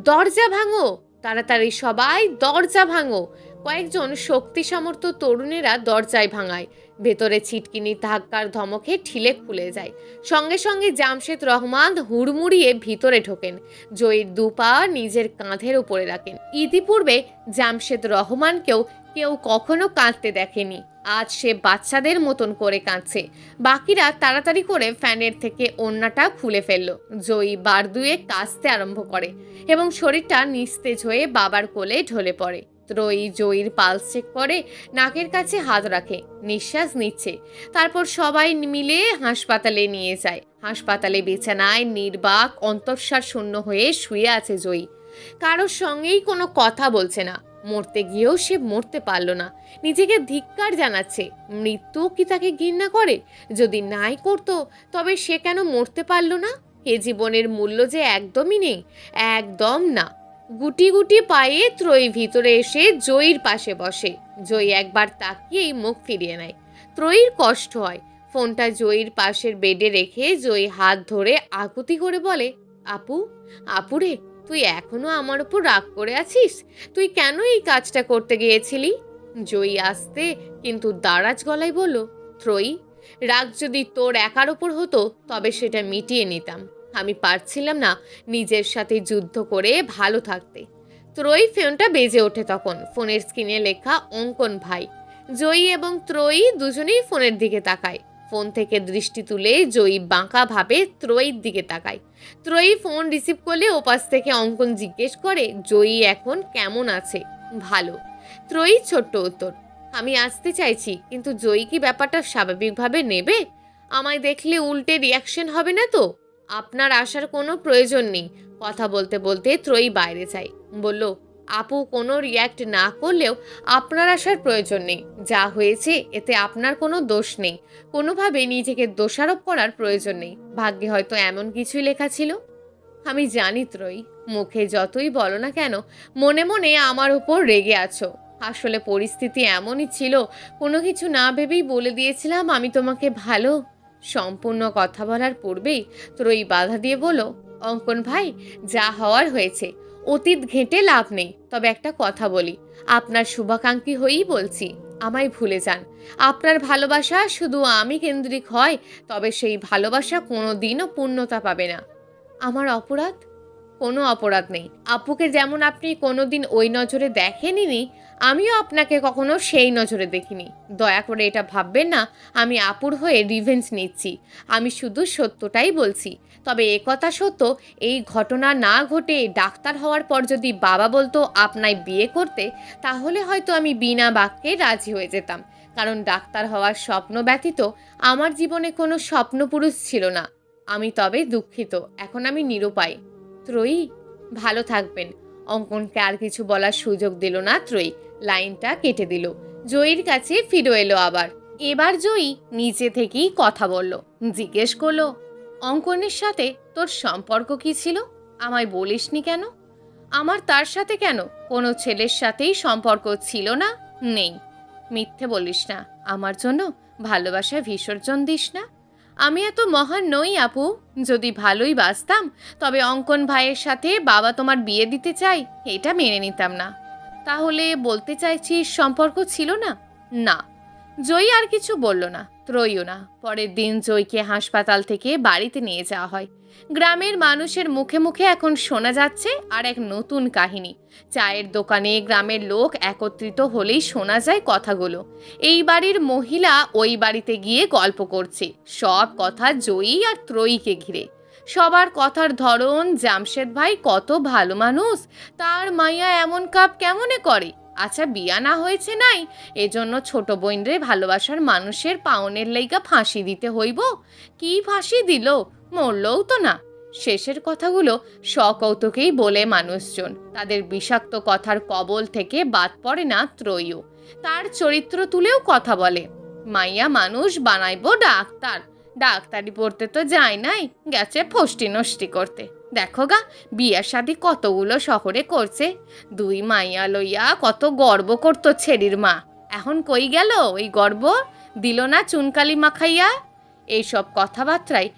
দরজা ভাঙো তাড়াতাড়ি, সবাই দরজা ভাঙো। কয়েকজন শক্তি সামর্থ্য তরুণেরা দরজায় ভাঙায়। ভেতরে ছিটকিনি ধাক্কার ধমকে ঠিলে খুলে যায়। সঙ্গে সঙ্গে জামশেদ রহমান হুড়মুড়িয়ে ভিতরে ঢোকেন। জয়ীর 2 পা নিজের কাঁধের উপরে রাখেন। ইতিপূর্বে জামশেদ রহমানকেও কেউ কখনো কাঁদতে দেখেনি। আজ সে বাচ্চাদের মতন করে কাঁদছে। বাকিরা তাড়াতাড়ি করে ফ্যানের থেকে ওড়নাটা খুলে ফেলল। জয়ী বার দুয়ে কাঁদতে আরম্ভ করে এবং শরীরটা নিস্তেজ হয়ে বাবার কোলে ঢলে পড়ে। ত্রয়ী জয়ীর পালস চেক করে, নাকের কাছে হাত রাখে, নিঃশ্বাস নিচ্ছে। তারপর সবাই মিলে হাসপাতালে নিয়ে যায়। হাসপাতালে বিছানায় নির্বাক অন্তঃসার শূন্য হয়ে শুয়ে আছে জয়ী। কারোর সঙ্গেই কোনো কথা বলছে না। মরতে গিয়েও সে মরতে পারল না। নিজেকে ধিক্কার জানাচ্ছে। মৃত্যু কি তাকে ঘৃণা করে? যদি নাই করতো তবে সে কেন মরতে পারল না? এ জীবনের মূল্য যে একদমই নেই, একদম না। গুটি গুটি পায়ে ত্রয়ী ভিতরে এসে জয়ীর পাশে বসে। জয়ী একবার তাকিয়েই মুখ ফিরিয়ে নেয়। ত্রয়ীর কষ্ট হয়। ফোনটা জয়ীর পাশের বেডে রেখে জয়ী হাত ধরে আকুতি করে বলে, আপু, আপুরে, তুই এখনো আমার উপর রাগ করে আছিস? তুই কেন এই কাজটা করতে গিয়েছিলি? জয়ী আস্তে কিন্তু দারাজ গলায় বলল, ত্রয়ী, রাগ যদি তোর একার ওপর হতো তবে সেটা মিটিয়ে নিতাম। আমি পারছিলাম না নিজের সাথে যুদ্ধ করে ভালো থাকতে। ত্রয়ী ফোনটা বেজে ওঠে তখন। ফোনের স্ক্রিনে লেখা অঙ্কন ভাই। জয়ী এবং ত্রয়ী দুজনেই ফোনের দিকে তাকায়। ফোন থেকে দৃষ্টি তুলে জয়ী বাঁকা ভাবে ত্রয়ীর দিকে তাকায়। ত্রয়ী ফোন রিসিভ করলে ওপাশ থেকে অঙ্কন জিজ্ঞেস করে, জয়ী এখন কেমন আছে? ভালো। ত্রয়ী ছোট্ট উত্তর, আমি আসতে চাইছি, কিন্তু জয়ী কি ব্যাপারটা স্বাভাবিকভাবে নেবে? আমায় দেখলে উল্টে রিয়াকশন হবে না তো? আপনার আসার কোনো প্রয়োজন নেই। কথা বলতে বলতে ত্রয়ী বাইরে যায়। বলল, আপু কোনো রিয়্যাক্ট না করলেও আপনার আসার প্রয়োজন নেই। যা হয়েছে এতে আপনার কোনো দোষ নেই। কোনোভাবে নিজেকে দোষারোপ করার প্রয়োজন নেই। ভাগ্যে হয়তো এমন কিছুই লেখা ছিল। আমি জানি ত্রয়ী, মুখে যতই বলো না কেন মনে মনে আমার উপর রেগে আছো। আসলে পরিস্থিতি এমনই ছিল, কোনো কিছু না ভেবেই বলে দিয়েছিলাম আমি তোমাকে ভালো। সম্পূর্ণ কথা বলার পূর্বেই ত্রয়ী বাধা দিয়ে বলল, অঙ্কন ভাই, যা হওয়ার হয়েছে। অতীত ঘেঁটে লাভ নেই। তবে একটা কথা বলি, আপনার শুভাকাঙ্ক্ষী হয়েই বলছি, আমায় ভুলে যান। আপনার ভালোবাসা শুধু আমি কেন্দ্রিক হয় তবে সেই ভালোবাসা কোনো দিনও পূর্ণতা পাবে না। আমার অপরাধ? কোনো অপরাধ নেই। আপুকে যেমন আপনি কোনোদিন ওই নজরে দেখেননি, আমিও আপনাকে কখনো সেই নজরে দেখিনি। দয়া করে এটা ভাববেন না আমি আপুর হয়ে রিভেঞ্জ নিচ্ছি। আমি শুধু সত্যটাই বলছি। তবে একথা সত্য, এই ঘটনা না ঘটে ডাক্তার হওয়ার পর যদি বাবা বলতো আপনায় বিয়ে করতে, তাহলে হয়তো আমি বিনা বাক্যে রাজি হয়ে যেতাম। কারণ ডাক্তার হওয়ার স্বপ্ন ব্যতীত আমার জীবনে কোনো স্বপ্নপুরুষ ছিল না। আমি তবে দুঃখিত, এখন আমি নিরুপায়। ত্রয়ী, ভালো থাকবেন। অঙ্কনকে আর কিছু বলার সুযোগ দিল না ত্রয়ী। লাইনটা কেটে দিল। জয়ীর কাছে ফিরে এলো আবার। এবার জয়ী নিচে থেকেই কথা বলল। জিজ্ঞেস করলো, অঙ্কনের সাথে তোর সম্পর্ক কি ছিল? আমায় বলিসনি কেন? আমার তার সাথে কেন? কোনো ছেলের সাথেই সম্পর্ক ছিল না, নেই। মিথ্যে বলিস না। আমার জন্য ভালোবাসা বিসর্জন দিস না। আমি এত মহান নই আপু। যদি ভালোই বাসতাম তবে অঙ্কন ভাইয়ের সাথে বাবা তোমার বিয়ে দিতে চাই এটা মেনে নিতাম না। তাহলে বলতে চাইছিস সম্পর্ক ছিল না? না। জয়ী আর কিছু বলল না, ত্রয়ীও না। পরের দিন জয়ীকে হাসপাতাল থেকে বাড়িতে নিয়ে যাওয়া হয়। গ্রামের মানুষের মুখে মুখে এখন শোনা যাচ্ছে আর এক নতুন কাহিনী। চায়ের দোকানে গ্রামের লোক একত্রিত হলেই শোনা যায় কথাগুলো। এই বাড়ির মহিলা ওই বাড়িতে গিয়ে গল্প করছে। সব কথা জয়ী আর ত্রয়ীকে ঘিরে। সবার কথার ধরন, জামশেদ ভাই কত ভালো মানুষ, তার মাইয়া এমন কাপ কেমনে করে? আচ্ছা, বিয়া না হয়েছে নাই, এজন্য ছোট বোনরে ভালোবাসার মানুষের পাওনের লাইগা ফাঁসি দিতে হইব? কি ফাঁসি দিল? মরলও তো না। শেষের কথাগুলো সকৌতুকেই বলে মানুষজন। তাদের বিষাক্ত কথার কবল থেকে বাদ পড়ে না ত্রয়ীও। তার চরিত্র তুলেও কথা বলে। মাইয়া মানুষ বানাইবো ডাক্তার, ডাক্তারি পড়তে তো যায় নাই, গেছে ফষ্টি নষ্টি করতে। দেখো গা, বিয়া শাদি কতগুলো শহরে করছে। দুই মাইয়া লইয়া কত গর্ব করতো ছেড়ির মা। এখন কই গেল ওই গর্ব? দিল না চুনকালি মাখাইয়া? এইসব কথাবার্তায়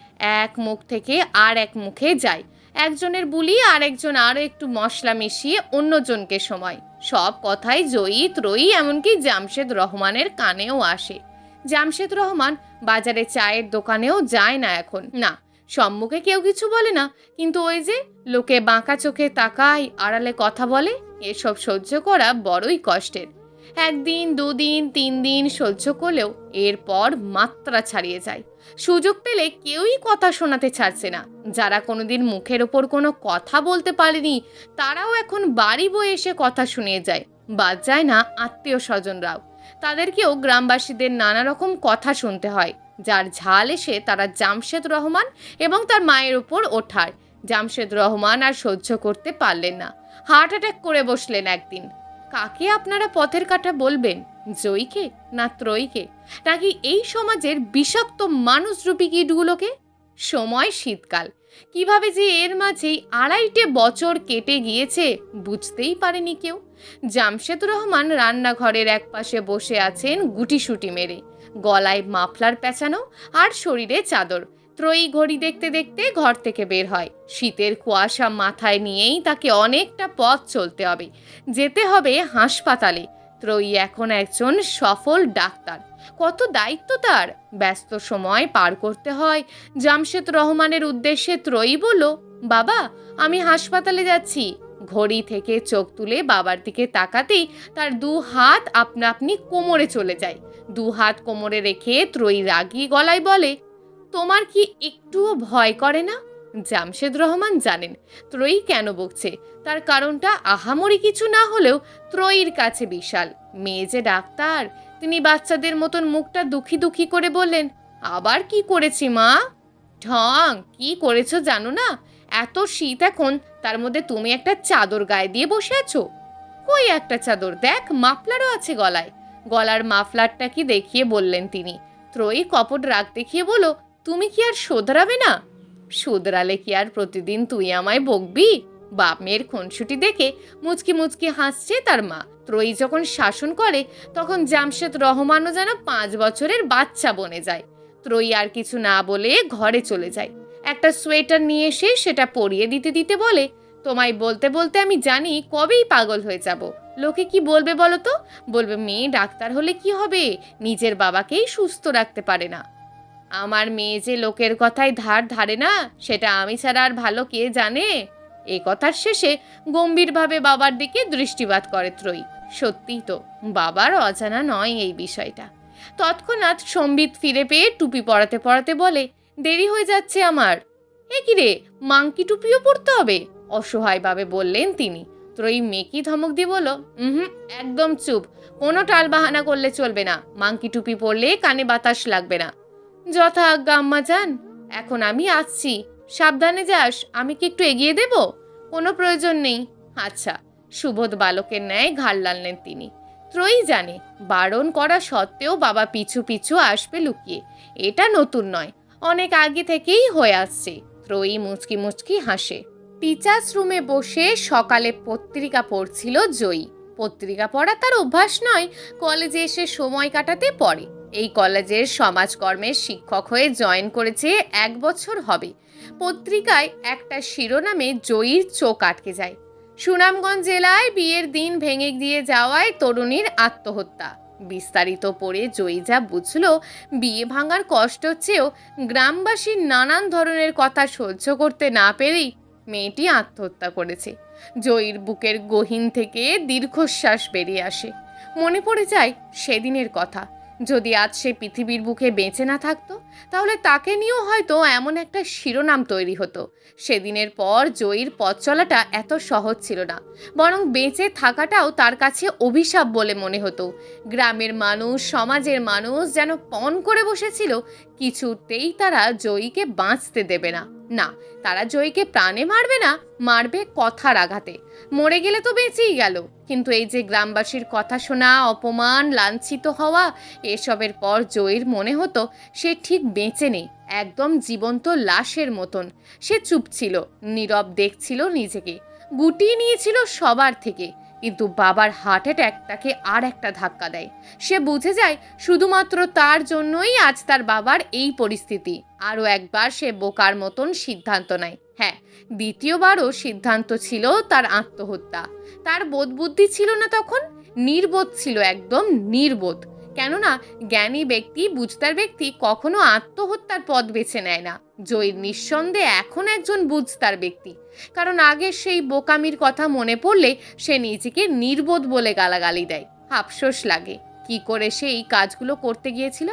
এক মুখ থেকে আর এক মুখে যায়। একজনের বুলি আর একজন আরও একটু মশলা মিশিয়ে অন্যজনকে সময়। সব কথাই জয়ী, ত্রয়ী, এমনকি জামশেদ রহমানের কানেও আসে। জামশেদ রহমান বাজারে চায়ের দোকানেও যায় না এখন। না, সম্মুখে কেউ কিছু বলে না, কিন্তু ওই যে লোকে বাঁকা চোখে তাকায়, আড়ালে কথা বলে, এসব সহ্য করা বড়ই কষ্টের। একদিন, দুদিন, 3 দিন সহ্য করলেও এরপর মাত্রা ছাড়িয়ে যায়। সুযোগ পেলে কেউই কথা শোনাতে ছাড়ছে না। যারা কোনোদিন মুখের ওপর কোনো কথা বলতে পারেনি তারাও এখন বাড়ি বয়ে এসে কথা শুনিয়ে যায়। বাদ যায় না আত্মীয় স্বজনরাও। তাদেরকেও গ্রামবাসীদের নানা রকম কথা শুনতে হয়, যার ঝাল এসে তারা জামশেদ রহমান এবং তার মায়ের উপর ওঠার। জামশেদ রহমান আর সহ্য করতে পারলেন না, হার্ট অ্যাটাক করে বসলেন একদিন। কাকে আপনারা পথের কাঁটা বলবেন, জয়ীকে না ত্রয়ীকে, নাকি এই সমাজের বিষাক্ত মানুষরূপী কীটগুলোকে? সময় শীতকাল, কিভাবে যে এর মাঝেই 2.5 বছর কেটে গিয়েছে বুঝতেই পারেনি কেউ। জামশেদ রহমান রান্নাঘরের একপাশে বসে আছেন গুটিসুটি মেরে, গলায় মাফলার পেঁচানো আর শরীরে চাদর। ত্রয়ী ঘড়ি দেখতে দেখতে ঘর থেকে বের হয়। শীতের কুয়াশা মাথায় নিয়েই তাকে অনেকটা পথ চলতে হবে, যেতে হবে হাসপাতালে। ত্রয়ী এখন একজন সফল ডাক্তার, কত দায়িত্ব তার, ব্যস্ত সময় পার করতে হয়। জামশেদ রহমানের উদ্দেশ্যে ত্রয়ী বলল, বাবা আমি হাসপাতালে যাচ্ছি। ঘড়ি থেকে চোখ তুলে বাবার দিকে তাকাতেই তার 2 হাত আপনা আপনি কোমরে চলে যায়। 2 হাত কোমরে রেখে ত্রয়ী রাগী গলায় বলে, তোমার কি একটুও ভয় করে না? জামশেদ রহমান জানেন ত্রয়ী কেন বকছে, তার কারণটা আহামরি কিছু না হলেও ত্রয়ীর কাছে বিশাল। মেয়ে যে ডাক্তার, তিনি বাচ্চাদের মতন মুখটা দুঃখী দুঃখী করে বললেন, আবার কি করেছি মা? ঢং, কি করেছো জানো না? এত শীত এখন, তার মধ্যে তুমি একটা চাদর গায়ে দিয়ে বসে আছো। কই একটা চাদর, দেখ মাফলারও আছে গলায়। গলার মাফলারটা কি দেখিয়ে বললেন তিনি। ত্রয়ী কপট রাগ দেখিয়ে বলো, তুমি কি আর শোধরাবে না? শোধরালে কি আর প্রতিদিন তুই আমায় বকবি? বাপ মেয়ের খুনসুটি দেখে মুচকি মুচকি হাসছে তার মা। ত্রয়ী যখন শাসন করে তখন জামশেদ রহমানও যেন 5 বছরের বাচ্চা বনে যায়। ত্রয়ী আর কিছু না বলে ঘরে চলে যায়। একটা সোয়েটার নিয়ে এসে সেটা পরিয়ে দিতে দিতে বলে, তোমায় বলতে বলতে আমি জানি কবেই পাগল হয়ে যাব। লোকে কি বলবে বলো তো? বলবে মেয়ে ডাক্তার হলে কি হবে, নিজের বাবাকেই সুস্থ রাখতে পারে না। আমার মেয়ে যে লোকের কথায় ধার ধারে না, সেটা আমি ছাড়া আর ভালো কে জানে। এ কথার শেষে গম্ভীরভাবে বাবার দিকে দৃষ্টিপাত করে ত্রয়ী। সত্যিই তো বাবার অজানা নয় এই বিষয়টা। তৎক্ষণাৎ সম্বিত ফিরে পেয়ে টুপি পরাতে পরাতে বলে, দেরি হয়ে যাচ্ছে আমার। এ কি রে, মাংকি টুপিও পরতে হবে? অসহায়ভাবে বললেন তিনি। ত্রয়ী মেকি ধমক দিয়ে বলল, একদম চুপ, কোনো টাল বাহানা করলে চলবে না। মাংকি টুপি পরলে কানে বাতাস লাগবে না। যথা আজ্ঞা আম্মা যান, এখন আমি আসছি, সাবধানে যাস। আমি কি একটু এগিয়ে দেব? কোনো প্রয়োজন নেই। আচ্ছা। সুবোধ বালকের ন্যায় ঘাড় নাড়লেন তিনি। ত্রয়ী জানে বারণ করা সত্ত্বেও বাবা পিছু পিছু আসবে লুকিয়ে, এটা নতুন নয়, অনেক আগে থেকেই হয়ে আসছে। ত্রয়ী মুচকি মুচকি হাসে। টিচার্স রুমে বসে সকালে পত্রিকা পড়ছিল জয়ী। পত্রিকা পড়া তার অভ্যাস নয়, কলেজে এসে সময় কাটাতে পড়ে। এই কলেজের সমাজকর্মের শিক্ষক হয়ে জয়েন করেছে 1 বছর হবে। পত্রিকায় একটা শিরোনামে জয়ীর চোখ আটকে যায়। সুনামগঞ্জ জেলায় বিয়ের দিন ভেঙে দিয়ে যাওয়ায় তরুণীর আত্মহত্যা। বিস্তারিত পড়ে জয়ী যা বুঝল, বিয়ে ভাঙার কষ্ট চেয়েও গ্রামবাসীর নানান ধরনের কথা সহ্য করতে না পেরেই মেয়েটি আত্মহত্যা করেছে। জয়ীর বুকের গহীন থেকে দীর্ঘশ্বাস বেরিয়ে আসে। মনে পড়ে যায় সেদিনের কথা। যদি আজ সে পৃথিবীর বুকে বেঁচে না থাকতো, তাহলে তাকে নিয়েও হয়তো এমন একটা শিরোনাম তৈরি হতো। সেদিনের পর জয়ীর পথ চলাটা এত সহজ ছিল না, বরং বেঁচে থাকাটাও তার কাছে অভিশাপ বলে মনে হতো। গ্রামের মানুষ, সমাজের মানুষ যেন পণ করে বসেছিল, কিছুতেই তারা জয়ীকে বাঁচতে দেবে না। না, তারা জয়ীকে প্রাণে মারবে না, মারবে কথার আঘাতে। মরে গেলে তো বেঁচেই গেল, কিন্তু এই যে গ্রামবাসীর কথা শোনা, অপমান, লাঞ্ছিত হওয়া, এসবের পর জয়ীর মনে হতো সে ঠিক বেঁচে নেই, একদম জীবন্ত লাশের মতন। সে চুপ ছিল, নীরব দেখছিল নিজেকে, গুটিয়ে নিয়েছিল সবার থেকে। কিন্তু বাবার হার্ট অ্যাটাক তাকে আর একটা ধাক্কা দেয়। সে বুঝে যায় শুধুমাত্র তার জন্যই আজ তার বাবার এই পরিস্থিতি। আরও একবার সে বোকার মতন সিদ্ধান্ত নেয়। হ্যাঁ, দ্বিতীয়বারও সিদ্ধান্ত ছিল তার আত্মহত্যা। তার বোধ বুদ্ধি ছিল না তখন, নির্বোধ ছিল, একদম নির্বোধ। কেননা জ্ঞানী ব্যক্তি, বুঝতার ব্যক্তি কখনো আত্মহত্যার পথ বেছে নেয় না। জয়ীর নিঃসন্দেহে এখন একজন বুঝতার ব্যক্তি, কারণ আগের সেই বোকামির কথা মনে পড়লে সে নিজেকে নির্বোধ বলে গালাগালি দেয়। আফসোস লাগে কি করে সে এই কাজগুলো করতে গিয়েছিল।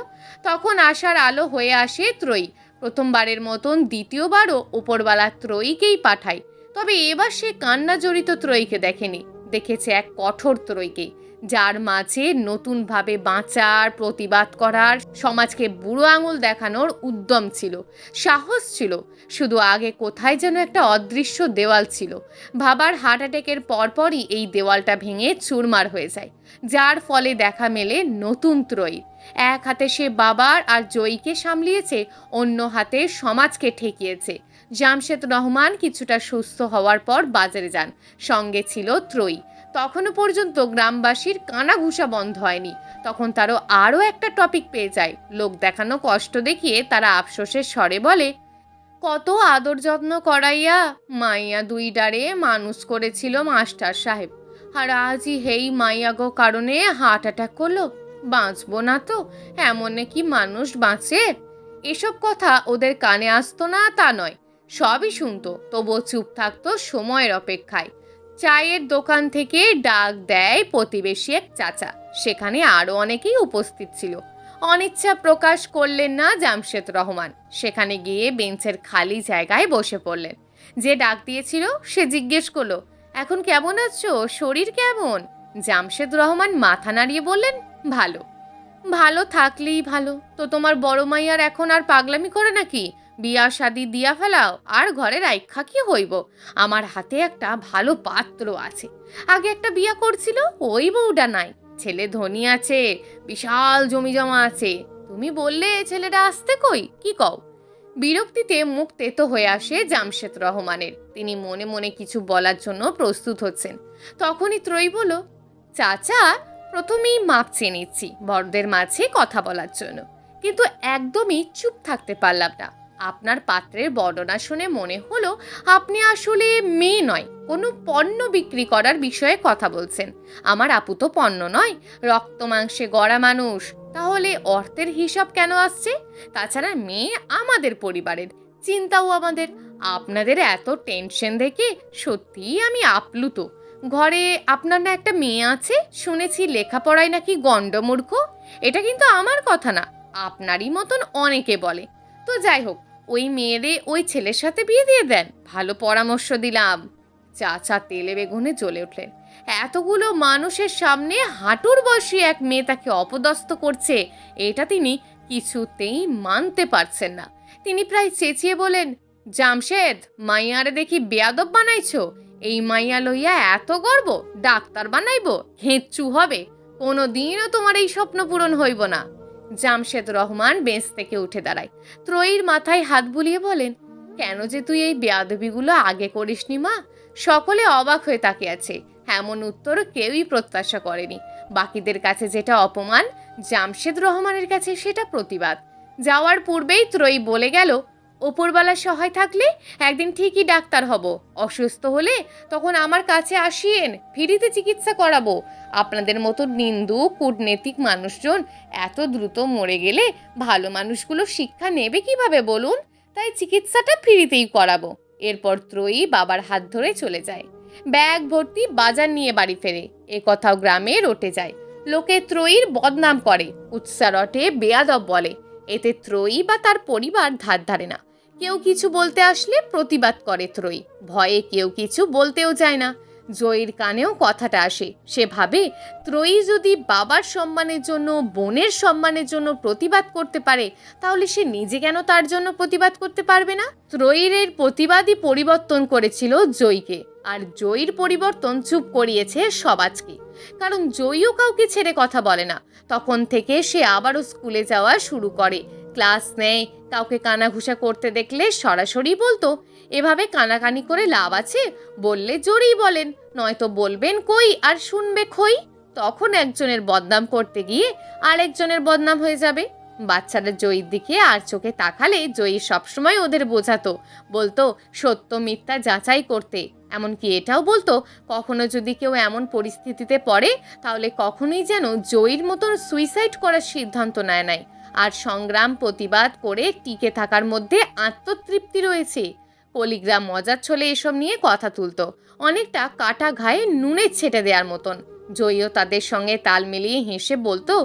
তখন আশার আলো হয়ে আসে ত্রয়ী। প্রথমবারের মতন দ্বিতীয়বারও ওপরওয়ালা ত্রয়ীকেই পাঠায়। তবে এবার সে কান্না জড়িত ত্রয়ীকে দেখেনি, দেখেছে এক কঠোর ত্রয়ীকে, যার মাঝে নতুনভাবে বাঁচার, প্রতিবাদ করার, সমাজকে বুড়ো আঙুল দেখানোর উদ্যম ছিল, সাহস ছিল। শুধু আগে কোথায় যেন একটা অদৃশ্য দেওয়াল ছিল। বাবার হার্ট অ্যাটাকের পরপরই এই দেওয়ালটা ভেঙে চুরমার হয়ে যায়, যার ফলে দেখা মেলে নতুন ত্রয়ী। এক হাতে সে বাবার আর জয়ীকে সামলিয়েছে, অন্য হাতে সমাজকে ঠেকিয়েছে। জামশেদ রহমান কিছুটা সুস্থ হওয়ার পর বাজারে যান, সঙ্গে ছিল ত্রয়ী। তখনও পর্যন্ত গ্রামবাসীর কানাঘুষা বন্ধ হয়নি। তখন তারও আরও একটা টপিক পেয়ে যায়। লোক দেখানো কষ্ট দেখিয়ে তারা আফসোসের স্বরে বলে, কত আদর যত্ন করাইয়া মাইয়া দুই ডারে মানুষ করেছিল মাস্টার সাহেব, আর আজই হেই মাইয়া গো কারণে হার্ট অ্যাটাক করলো। বাঁচবো না তো, এমন কি মানুষ বাঁচে? এসব কথা ওদের কানে আসতো না তা নয়, সবই শুনতো, তবুও চুপ থাকতো সময়ের অপেক্ষায়। চায়ের দোকান থেকে ডাক দেয় প্রতিবেশী এক চাচা। সেখানে আরও অনেকেই উপস্থিত ছিল। অনিচ্ছা প্রকাশ করলেন না জামশেদ রহমান। সেখানে গিয়ে বেঞ্চের খালি জায়গায় বসে পড়লেন। যে ডাক দিয়েছিল সে জিজ্ঞেস করলো, এখন কেমন আছো, শরীর কেমন? জামশেদ রহমান মাথা নাড়িয়ে বললেন, ভালো। ভালো থাকলেই ভালো। তো তোমার বড় মাইয়ার এখন আর পাগলামি করে নাকি? বিয়া শাদি দিয়া ফেলাও আর ঘরের আইক্ষা কি হইব? আমার হাতে একটা ভালো পাত্র আছে। আগে একটা বিয়া করছিল, ওই বউটা নাই। ছেলে ধনী আছে, বিশাল জমি জমা আছে। তুমি বললে ছেলেটা আসতে কই, কি কও? বিরক্তিতে মুখ তেতো হয়ে আসে জামশেদ রহমানের। তিনি মনে মনে কিছু বলার জন্য প্রস্তুত হচ্ছেন। তখনই ত্রয়ী বলল, চাচা, প্রথমেই মাপ চেয়ে নিচ্ছি বড়দের মাঝে কথা বলার জন্য, কিন্তু একদমই চুপ থাকতে পারলাম না। আপনার পাত্রের বর্ণনা শুনে মনে হলো আপনি আসলে মেয়ে নয়, কোনো পণ্য বিক্রি করার বিষয়ে কথা বলছেন। আমার আপু তো পণ্য নয়, রক্ত মাংসে গড়া মানুষ। তাহলে অর্থের হিসাব কেন আসছে? তাছাড়া মেয়ে আমাদের পরিবারের, চিন্তাও আমাদের। আপনাদের এত টেনশন দেখে সত্যিই আমি আপ্লুত। ঘরে আপনার না একটা মেয়ে আছে, শুনেছি লেখাপড়ায় নাকি গণ্ডমূর্খ। এটা কিন্তু আমার কথা না, আপনারই মতন অনেকে বলে। তো যাই হোক, ওই মেয়েরে ওই ছেলের সাথে বিয়ে দিয়ে দেন, ভালো পরামর্শ দিলাম। চাচা তেলে বেগুনে জ্বলে উঠলেন। এতগুলো মানুষের সামনে হাঁটুর বসে এক মেয়ে তাকে অপদস্থ করছে, এটা তিনি কিছুতেই মানতে পারছেন না। তিনি প্রায় চেঁচিয়ে বলেন, জামশেদ, মাইয়ারে দেখি বেয়াদব বানাইছো। এই মাইয়া লইয়া এত গর্ব, ডাক্তার বানাইবো, ঘেঁচু হবে। কোনো দিনও তোমার এই স্বপ্ন পূরণ হইব না। জামশেদ রহমান বেঞ্চ থেকে উঠে দাঁড়ায়। ত্রয়ীর মাথায় হাত বুলিয়ে বলেন, কেন যে তুই এই বেয়াদবিগুলো আগে করিসনি মা? সকলে অবাক হয়ে তাকিয়ে আছে। এমন উত্তর কেউই প্রত্যাশা করেনি। বাকিদের কাছে যেটা অপমান, জামশেদ রহমানের কাছে সেটা প্রতিবাদ। যাওয়ার পূর্বেই ত্রয়ী বলে গেল, ওপরবেলা সহায় থাকলে একদিন ঠিকই ডাক্তার হব। অসুস্থ হলে তখন আমার কাছে আসিয়েন, ফ্রিতে চিকিৎসা করাবো। আপনাদের মতো নিন্দু কূটনৈতিক মানুষজন এত দ্রুত মরে গেলে ভালো মানুষগুলো শিক্ষা নেবে কিভাবে বলুন? তাই চিকিৎসাটা ফ্রিতেই করাবো। এরপর ত্রয়ী বাবার হাত ধরে চলে যায়। ব্যাগ ভর্তি বাজার নিয়ে বাড়ি ফেরে। এ কথাও গ্রামে রটে যায়। লোকে ত্রয়ীর বদনাম করে, উৎসা রটে, বেয়াদব বলে। এতে ত্রয়ী বা তার পরিবার ধার ধারে না। কেউ কিছু বলতে আসলে প্রতিবাদ করে ত্রয়ী। ভয়ে কেউ কিছু বলতেও চায় না। জয়ীর কানেও কথাটা আসে। সে ভাবে, ত্রয়ী যদি বাবার সম্মানের জন্য, বোনের সম্মানের জন্য প্রতিবাদ করতে পারে, তাহলে সে নিজে কেন তার জন্য প্রতিবাদ করতে পারবে না? ত্রয়ীর এর প্রতিবাদই পরিবর্তন করেছিল জয়ীকে, আর জয়ীর পরিবর্তন চুপ করিয়েছে সমাজকে। কারণ জয়ীও কাউকে ছেড়ে কথা বলে না। তখন থেকে সে আবারও স্কুলে যাওয়া শুরু করে, ক্লাস নেয়। কাউকে কানাঘুষা করতে দেখলে সরাসরি বলতো, এভাবে কানাকানি করে লাভ আছে? বললে জোরেই বলেন, নয়তো বলবেন কই আর শুনবে খই। তখন একজনের বদনাম করতে গিয়ে আরেকজনের বদনাম হয়ে যাবে। বাচ্চারা জয়ীর দিকে আর চোখে তাকালে জয়ী সবসময় ওদের বোঝাতো, বলতো সত্য মিথ্যা যাচাই করতে। এমনকি এটাও বলতো, কখনো যদি কেউ এমন পরিস্থিতিতে পড়ে, তাহলে কখনোই যেন জয়ীর মতন সুইসাইড করার সিদ্ধান্ত নেয় নাই। আর সংগ্রাম, প্রতিবাদ করে টিকে থাকার মধ্যে আত্মতৃপ্তি রয়েছে। পলিগ্রাম মজার ছলে এসব নিয়ে কথা তুলতো, অনেকটা কাটা ঘায়ে নুনের ছেটে দেওয়ার মতন। জয়ীও তাদের সঙ্গে তাল মিলিয়ে হেসে বলতো,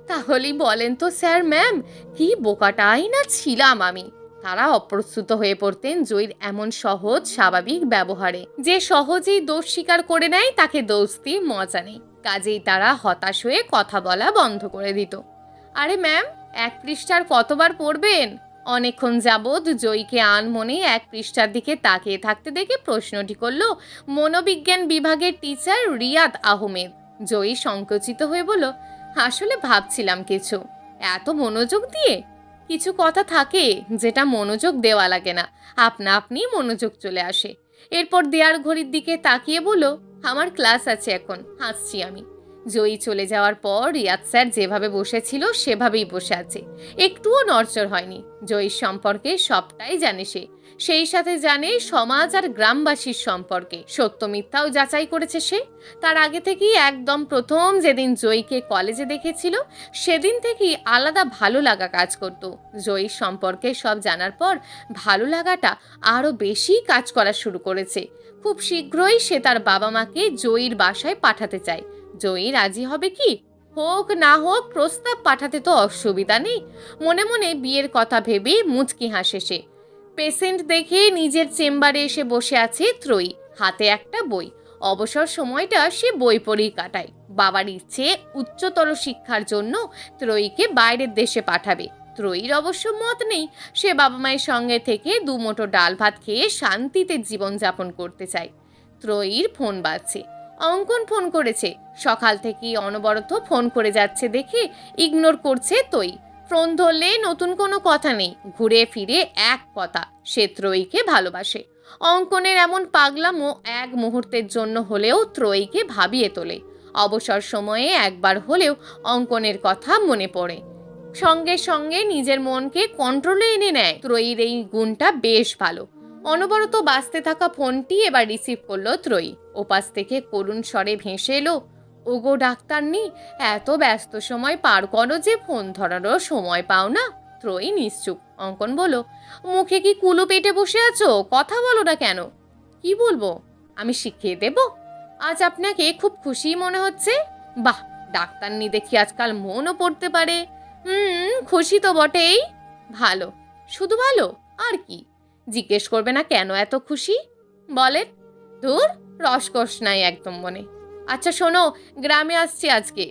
তাহলেই বলেন তো স্যার ম্যাম, কি বোকাটাই না ছিলাম আমি। তারা অপ্রস্তুত হয়ে পড়তেন জয়ীর এমন সহজ স্বাভাবিক ব্যবহারে। যে সহজেই দোষ স্বীকার করে নেয় তাকে দোষ দিয়ে মজা নেই। কাজেই তারা হতাশ হয়ে কথা বলা বন্ধ করে দিত। আরে ম্যাম, 1 পৃষ্ঠার কতবার পড়বেন? অনেকক্ষণ যাবৎ জয়ীকে আনমনে 1 পৃষ্ঠার দিকে তাকিয়ে থাকতে দেখে প্রশ্নটি করল মনোবিজ্ঞান বিভাগের টিচার রিয়াদ আহমেদ। জয়ী সংকুচিত হয়ে বলল, আসলে ভাবছিলাম কিছু। এত মনোযোগ দিয়ে? কিছু কথা থাকে যেটা মনোযোগ দেওয়া লাগে না, আপনা আপনি মনোযোগ চলে আসে। এরপর দেয়ার ঘড়ির দিকে তাকিয়ে বলল, আমার ক্লাস আছে এখন, হাসছি আমি। জয়ী চলে যাওয়ার পর রিয়াদ স্যার যেভাবে বসেছিল সেভাবেই বসে আছে, একটুও নড়চড় হয়নি। জয়ীর সম্পর্কে সবটাই জানে সে, সেই সাথে জানে সমাজ আর গ্রামবাসীর সম্পর্কে, সত্য মিথ্যাও যাচাই করেছে সে। তার আগে থেকেই একদম প্রথম যেদিন জয়ীকে কলেজে দেখেছিল সেদিন থেকেই আলাদা ভালো লাগা কাজ করত। জয়ীর সম্পর্কে সব জানার পর ভালো লাগাটা আরও বেশি কাজ করা শুরু করেছে। খুব শীঘ্রই সে তার বাবা মাকে জয়ীর বাসায় পাঠাতে চায়। জয়ী রাজি হবে কি? হোক না হোক প্রস্তাব পাঠাতে তো অসুবিধা নেই। মনে মনে বিয়ের কথা ভেবে মুচকি হাসে সে। পেশেন্ট দেখে নিজের চেম্বারে এসে বসে আছে ত্রয়ী, হাতে একটা বই। অবসর সময়টা সে বই পড়েই কাটায়। বাবার ইচ্ছে উচ্চতর শিক্ষার জন্য ত্রয়ীকে বাইরের দেশে পাঠাবে। ত্রয়ীর অবশ্য মত নেই, সে বাবা মায়ের সঙ্গে থেকে 2 মুঠো ডাল ভাত খেয়ে শান্তিতে জীবনযাপন করতে চায়। ত্রয়ীর ফোন বাজছে। অঙ্কন ফোন করেছে। সকাল থেকেই অনবরত ফোন করে যাচ্ছে দেখে ইগনোর করছে ত্রয়ী। ফোন ধরলে নতুন কোনো কথা নেই, ঘুরে ফিরে এক কথা, সে ত্রয়ীকে ভালোবাসে। অঙ্কনের এমন পাগলামো এক মুহূর্তের জন্য হলেও ত্রয়ীকে ভাবিয়ে তোলে। অবসর সময়ে একবার হলেও অঙ্কনের কথা মনে পড়ে। সঙ্গে সঙ্গে নিজের মনকে কন্ট্রোলে এনে নেয়। ত্রয়ীর এই গুণটা বেশ ভালো। অনবরত বাজতে থাকা ফোনটি এবার রিসিভ করলো ত্রয়ী। ওপাশ থেকে করুণ স্বরে ভেসে এলো, ওগো ডাক্তারনি, এত ব্যস্ত সময় পার করো যে ফোন ধরারও সময় পাও না। ত্রয়ী নিশ্চুপ। অঙ্কন বলো, মুখে কি কুলো পেটে বসে আছো? কথা বলো না কেন? কি বলবো? আমি শিখিয়ে দেব? আজ আপনাকে খুব খুশি মনে হচ্ছে। বাহ, ডাক্তারনি দেখি আজকাল মনও পড়তে পারে। খুশি তো বটেই। ভালো? শুধু ভালো? আর কি? জিজ্ঞেস করবে না কেন এত খুশি? বলেন। ধুর, রসকস নাই একদম মনে। আচ্ছা শোনো, গ্রামে আসছি আজকে।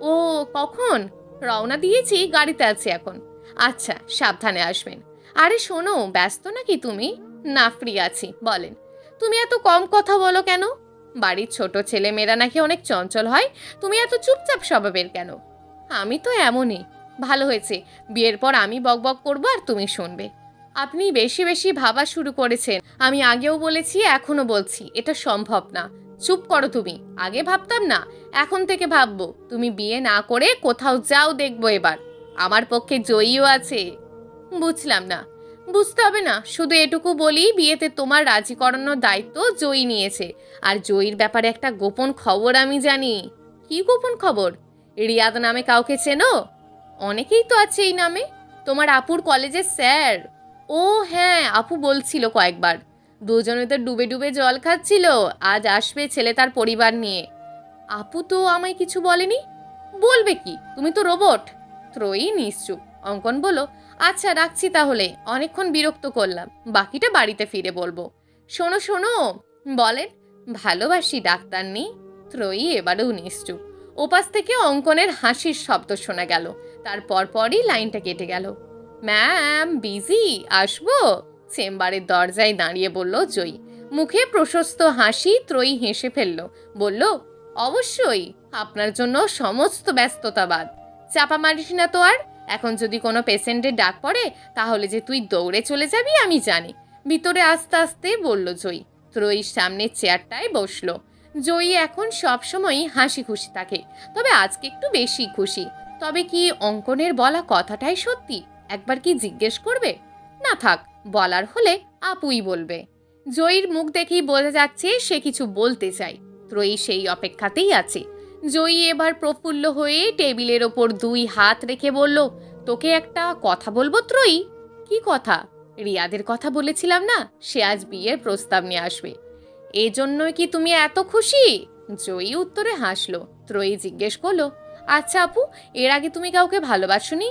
ও, কখন? রওনা দিয়েছি, গাড়িতে আছি এখন। আচ্ছা, সাবধানে আসবেন। আরে শোনো, ব্যস্ত নাকি তুমি? না, ফ্রি আছি, বলেন। তুমি এত কম কথা বলো কেন? বাড়ির ছোট ছেলে মেয়েরা নাকি অনেক চঞ্চল হয়, তুমি এত চুপচাপ স্বভাবের কেন? আমি তো এমনই। ভালো হয়েছে, বিয়ের পর আমি বকবক করবো আর তুমি শুনবে। আপনি বেশি বেশি ভাবা শুরু করেছেন। আমি আগেও বলেছি, এখনো বলছি, এটা সম্ভব না। চুপ করো তুমি। আগে ভাবতাম না, এখন থেকে ভাববো। তুমি বিয়ে না করে কোথাও যাও দেখবো এবার। আমার পক্ষে জয়ীও আছে। বুঝলাম না। বুঝতে হবে না, শুধু এটুকু বলি, বিয়েতে তোমার রাজি করানোর দায়িত্ব জয়ী নিয়েছে। আর জয়ীর ব্যাপারে একটা গোপন খবর আমি জানি। কি গোপন খবর? রিয়াদ নামে কাউকে চেনো? অনেকেই তো আছে এই নামে। তোমার আপুর কলেজের স্যার। ও হ্যাঁ, আপু বলছিল কয়েকবার। দুজনে তো ডুবে ডুবে জল খাচ্ছিল। আজ আসবে ছেলে তার পরিবার নিয়ে। আপু তো আমায় কিছু বলেনি। বলবে কি, তুমি তো রোবট। ত্রয়ী নিশ্চুপ। অঙ্কন বলো, আচ্ছা রাখছি তাহলে, অনেকক্ষণ বিরক্ত করলাম, বাকিটা বাড়িতে ফিরে বলবো। শোনো শোনো, বলেন। ভালোবাসি ডাক্তারনি। ত্রয়ী এবারেও নিশ্চুপ। ওপাশ থেকে অঙ্কনের হাসির শব্দ শোনা গেল। তার পরপরই লাইনটা কেটে গেল। ম্যাম, বিজি, আসবো? চেম্বারের দরজায় দাঁড়িয়ে বলল জয়ী। মুখে প্রশস্ত হাসি। ত্রয়ী হেসে ফেলল, বলল, অবশ্যই, আপনার জন্য সমস্ত ব্যস্ততা বাদ। চাপা মারিস না তো আর। এখন যদি কোনো পেশেন্টের ডাক পড়ে তাহলে যে তুই দৌড়ে চলে যাবি আমি জানি। ভিতরে আস্তে আস্তে বলল জয়ী। ত্রয়ীর সামনের চেয়ারটায় বসলো। জয়ী এখন সবসময়ই হাসি খুশি থাকে, তবে আজকে একটু বেশি খুশি। তবে কি অঙ্কনের বলা কথাটাই সত্যি? একবার কি জিজ্ঞেস করবে? না থাক, বলার হলে আপুই বলবে। জয়ীর মুখ দেখেই বোঝা যাচ্ছে সে কিছু বলতে চায়। ত্রয়ী সেই অপেক্ষাতেই আছে। জয়ী এবার প্রফুল্ল হয়ে টেবিলের ওপর 2 হাত রেখে বলল, তোকে একটা কথা বলবো ত্রয়ী। কি কথা? রিয়াদের কথা বলেছিলাম না, সে আজ বিয়ের প্রস্তাব নিয়ে আসবে। এজন্যই কি তুমি এত খুশি? জয়ী উত্তরে হাসলো। ত্রয়ী জিজ্ঞেস করলো, আচ্ছা আপু, এর আগে তুমি কাউকে ভালোবাসোনি?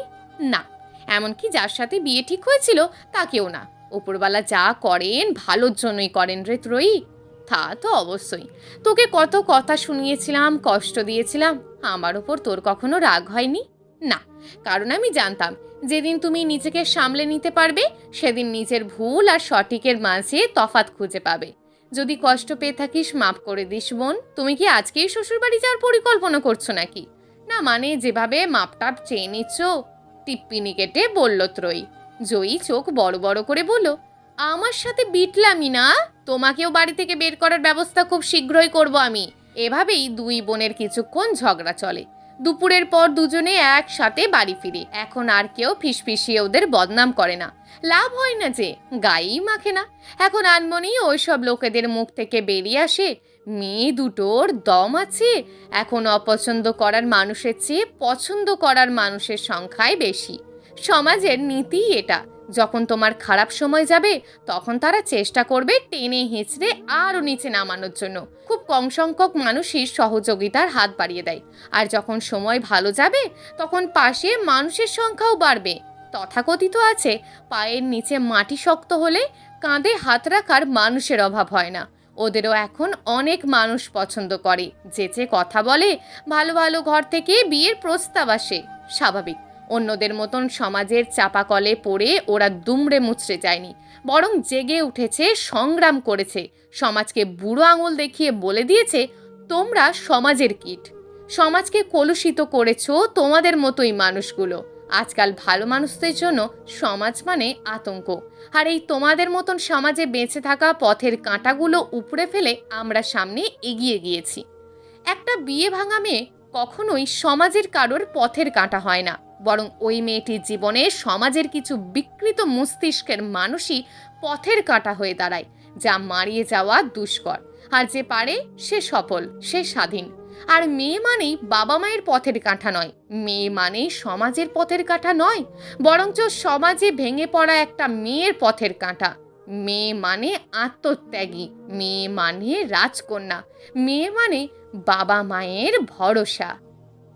না, এমনকি যার সাথে বিয়ে ঠিক হয়েছিল তাকেও না। ওপরওয়ালা যা করেন ভালোর জন্যই করেন রে ত্রয়ী। তা তো অবশ্যই। তোকে কত কথা শুনিয়েছিলাম, কষ্ট দিয়েছিলাম, আমার ওপর তোর কখনো রাগ হয়নি? না, কারণ আমি জানতাম যেদিন তুমি নিজেকে সামলে নিতে পারবে সেদিন নিজের ভুল আর সঠিকের মাঝে তফাৎ খুঁজে পাবে। যদি কষ্ট পেয়ে থাকিস মাফ করে দিস বোন। তুমি কি আজকেই শ্বশুরবাড়ি যাওয়ার পরিকল্পনা করছো নাকি? না মানে যেভাবে মাপটাপ চেয়ে নিচ্ছ। টিপ্পিনি কেটে বলল ত্রয়ী। জয়ী চোখ বড় বড় করে বলল, আমার সাথে বিটলামি না, তোমাকেও বাড়ি থেকে বের করার ব্যবস্থা খুব শীঘ্রই করব আমি। এভাবেই দুই বোনের কিছুক্ষণ ঝগড়া চলে। দুপুরের পর দুজনে একসাথে বাড়ি ফিরে। এখন আর কেউ ফিসফিসিয়ে ওদের বদনাম করে না। লাভ হয় না যে, গায়েই মাখে না। এখন আনমনি ওইসব লোকেদের মুখ থেকে বেরিয়ে আসে, মেয়ে দুটোর দম আছে। এখন অপছন্দ করার মানুষের চেয়ে পছন্দ করার মানুষের সংখ্যাই বেশি। সমাজের নীতি এটা। যখন তোমার খারাপ সময় যাবে তখন তারা চেষ্টা করবে টেনে হিঁচড়ে আরও নিচে নামানোর জন্য। খুব কম সংখ্যক মানুষই সহযোগিতার হাত বাড়িয়ে দেয়। আর যখন সময় ভালো যাবে তখন পাশে মানুষের সংখ্যাও বাড়বে। তথাকথিত আছে, পায়ের নিচে মাটি শক্ত হলে কাঁধে হাত রাখার মানুষের অভাব হয় না। ওদেরও এখন অনেক মানুষ পছন্দ করে, যেচে কথা বলে, ভালো ভালো ঘর থেকে বিয়ের প্রস্তাব আসে। স্বাভাবিক। অন্যদের মতন সমাজের চাপাকলে পড়ে ওরা দুমড়ে মুচড়ে যায়নি, বরং জেগে উঠেছে, সংগ্রাম করেছে, সমাজকে বুড়ো আঙুল দেখিয়ে বলে দিয়েছে, তোমরা সমাজের কীট। সমাজকে কলুষিত করেছো তোমাদের মতোই মানুষগুলো। আজকাল ভালো মানুষদের জন্য সমাজ মানে আতঙ্ক। আর এই তোমাদের মতন সমাজে বেঁচে থাকা পথের কাঁটাগুলো উপড়ে ফেলে আমরা সামনে এগিয়ে গিয়েছি। একটা বিয়ে ভাঙা মেয়ে কখনোই সমাজের কারোর পথের কাঁটা হয় না, বরং ওই মেয়েটির জীবনে সমাজের কিছু বিকৃত মস্তিষ্কের মানুষই পথের কাঁটা হয়ে দাঁড়ায়, যা মারিয়ে যাওয়া দুষ্কর। আর যে পারে সে সফল, সে স্বাধীন। আর মেয়ে মানেই বাবা মায়ের পথের কাঁটা নয়, মেয়ে মানেই সমাজের পথের কাঁটা নয়, বরঞ্চ সমাজে ভেঙে পড়া একটা মেয়ের পথের কাঁটা। মেয়ে মানে আত্মত্যাগী, মেয়ে মানে রাজকন্যা, মেয়ে মানে বাবা মায়ের ভরসা।